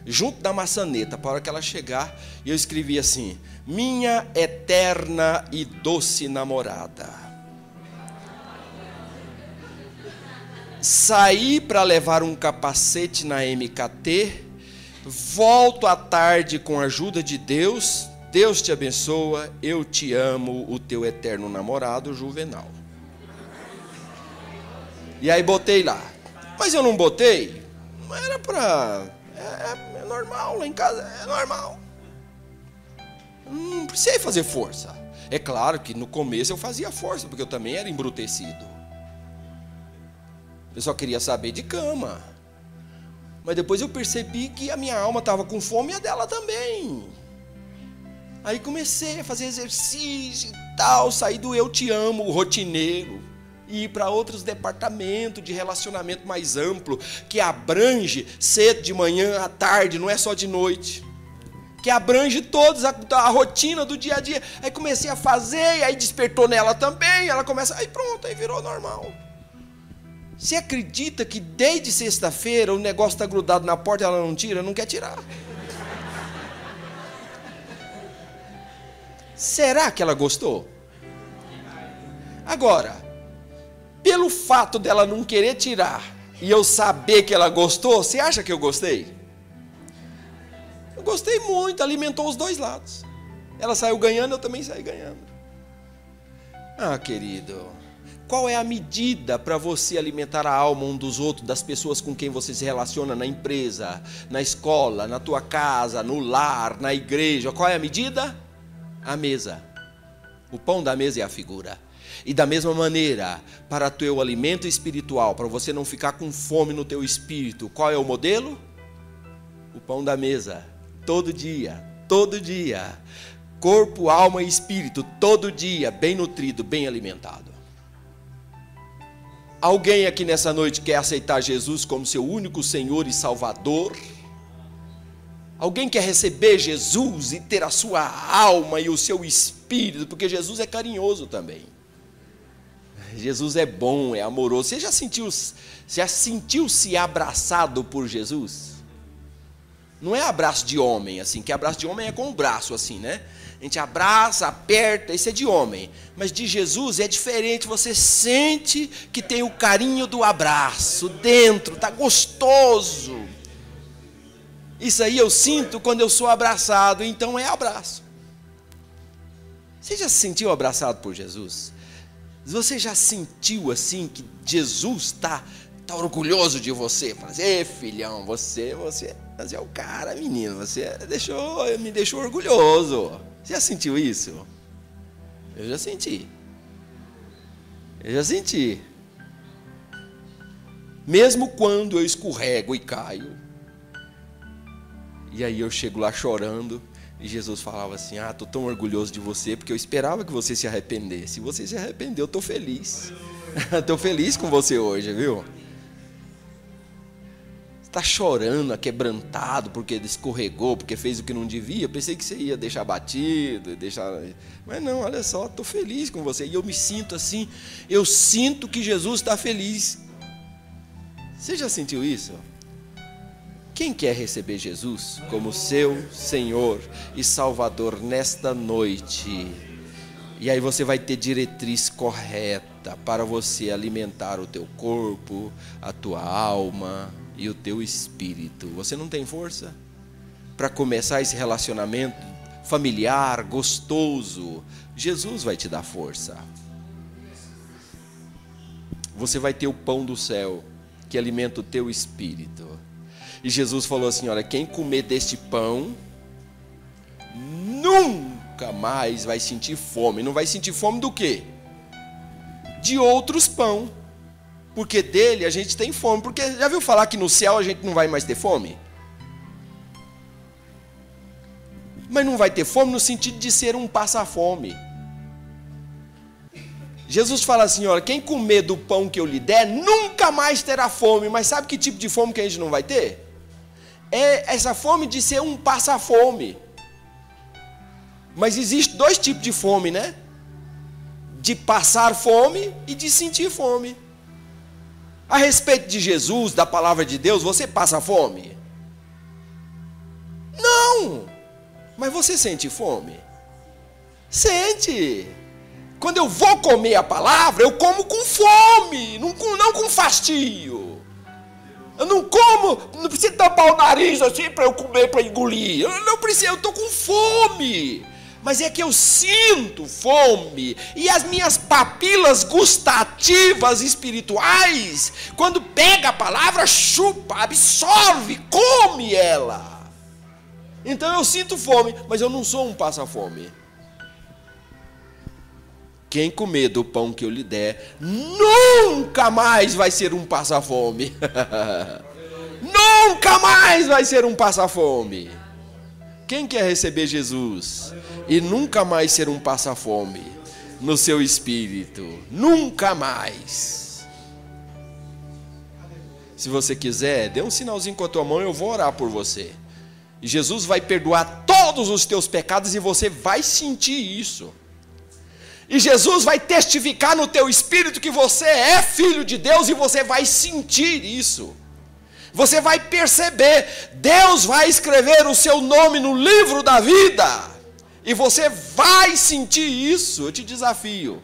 junto da maçaneta, para a hora que ela chegar, e eu escrevi assim: minha eterna e doce namorada. Saí para levar um capacete na MKT, volto à tarde com a ajuda de Deus, Deus te abençoa, eu te amo, o teu eterno namorado, Juvenal. E aí botei lá. Mas eu não botei, não era para... É normal, lá em casa é normal. Não precisei fazer força. É claro que no começo eu fazia força, porque eu também era embrutecido. Eu só queria saber de cama. Mas depois eu percebi que a minha alma estava com fome e a dela também. Aí comecei a fazer exercício e tal, saí do eu te amo, o rotineiro, e ir para outros departamentos de relacionamento mais amplo, que abrange cedo, de manhã, à tarde, não é só de noite, que abrange todos, a rotina do dia a dia. Aí comecei a fazer, e aí despertou nela também, ela começa, aí pronto, aí virou normal. Você acredita que desde sexta-feira o negócio está grudado na porta e ela não tira, não quer tirar? Será que ela gostou? Agora, pelo fato dela não querer tirar e eu saber que ela gostou, você acha que eu gostei? Eu gostei muito, alimentou os dois lados. Ela saiu ganhando, eu também saí ganhando. Ah, querido, qual é a medida para você alimentar a alma um dos outros, das pessoas com quem você se relaciona na empresa, na escola, na tua casa, no lar, na igreja? Qual é a medida? A mesa. O pão da mesa é a figura. E da mesma maneira, para teu alimento espiritual, para você não ficar com fome no teu espírito, qual é o modelo? O pão da mesa, todo dia, corpo, alma e espírito, todo dia, bem nutrido, bem alimentado. Alguém aqui nessa noite quer aceitar Jesus como seu único Senhor e Salvador? Alguém quer receber Jesus e ter a sua alma e o seu espírito, porque Jesus é carinhoso também. Jesus é bom, é amoroso. Você já sentiu-se abraçado por Jesus? Não é abraço de homem, assim, que abraço de homem é com o braço, assim, né? A gente abraça, aperta, isso é de homem. Mas de Jesus é diferente, você sente que tem o carinho do abraço dentro, tá gostoso. Isso aí eu sinto quando eu sou abraçado, então é abraço. Você já se sentiu abraçado por Jesus? Você já sentiu assim que Jesus está orgulhoso de você? Fala assim, ei filhão, você é o cara, menino, você me deixou orgulhoso. Você já sentiu isso? Eu já senti. Mesmo quando eu escorrego e caio, e aí eu chego lá chorando, e Jesus falava assim, estou tão orgulhoso de você, porque eu esperava que você se arrependesse. Você se arrependeu, estou feliz. Estou feliz com você hoje, viu? Está chorando, aquebrantado, porque escorregou, porque fez o que não devia. Pensei que você ia deixar batido, mas não, olha só, estou feliz com você. E eu me sinto assim, eu sinto que Jesus está feliz. Você já sentiu isso? Quem quer receber Jesus como seu Senhor e Salvador nesta noite? E aí você vai ter diretriz correta para você alimentar o teu corpo, a tua alma e o teu espírito. Você não tem força para começar esse relacionamento familiar, gostoso? Jesus vai te dar força. Você vai ter o pão do céu que alimenta o teu espírito. E Jesus falou assim, olha, quem comer deste pão nunca mais vai sentir fome. Não vai sentir fome do quê? De outros pão. Porque dele a gente tem fome. Porque já viu falar que no céu a gente não vai mais ter fome? Mas não vai ter fome no sentido de ser um passa-fome. Jesus fala assim, olha, quem comer do pão que eu lhe der, nunca mais terá fome. Mas sabe que tipo de fome que a gente não vai ter? É essa fome de ser um passa-fome. Mas existe dois tipos de fome, né? De passar fome e de sentir fome. A respeito de Jesus, da palavra de Deus, você passa fome? Não! Mas você sente fome? Sente! Quando eu vou comer a palavra, eu como com fome, não com fastio. Eu não como, não preciso tampar o nariz assim para eu comer, para engolir. Eu não preciso, eu estou com fome. Mas é que eu sinto fome. E as minhas papilas gustativas espirituais, quando pega a palavra, chupa, absorve, come ela. Então eu sinto fome, mas eu não sou um passa-fome. Quem comer do pão que eu lhe der, nunca mais vai ser um passa-fome. Nunca mais vai ser um passa-fome. Quem quer receber Jesus e nunca mais ser um passa-fome no seu espírito? Nunca mais. Se você quiser, dê um sinalzinho com a tua mão e eu vou orar por você. E Jesus vai perdoar todos os teus pecados e você vai sentir isso. E Jesus vai testificar no teu espírito que você é filho de Deus e você vai sentir isso. Você vai perceber, Deus vai escrever o seu nome no livro da vida. E você vai sentir isso, eu te desafio.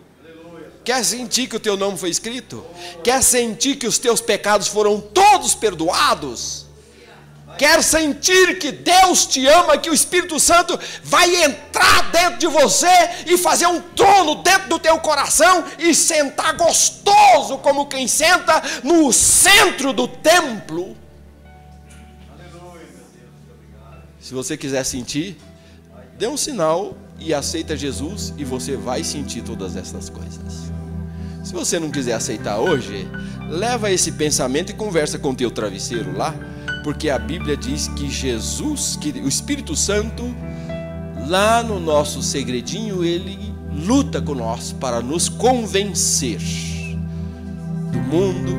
Quer sentir que o teu nome foi escrito? Quer sentir que os teus pecados foram todos perdoados? Quer sentir que Deus te ama, que o Espírito Santo vai entrar dentro de você e fazer um trono dentro do teu coração e sentar gostoso como quem senta no centro do templo? Se você quiser sentir, dê um sinal e aceita Jesus e você vai sentir todas essas coisas. Se você não quiser aceitar hoje, leva esse pensamento e conversa com o teu travesseiro lá, porque a Bíblia diz que Jesus, que o Espírito Santo, lá no nosso segredinho, ele luta com nós para nos convencer do mundo,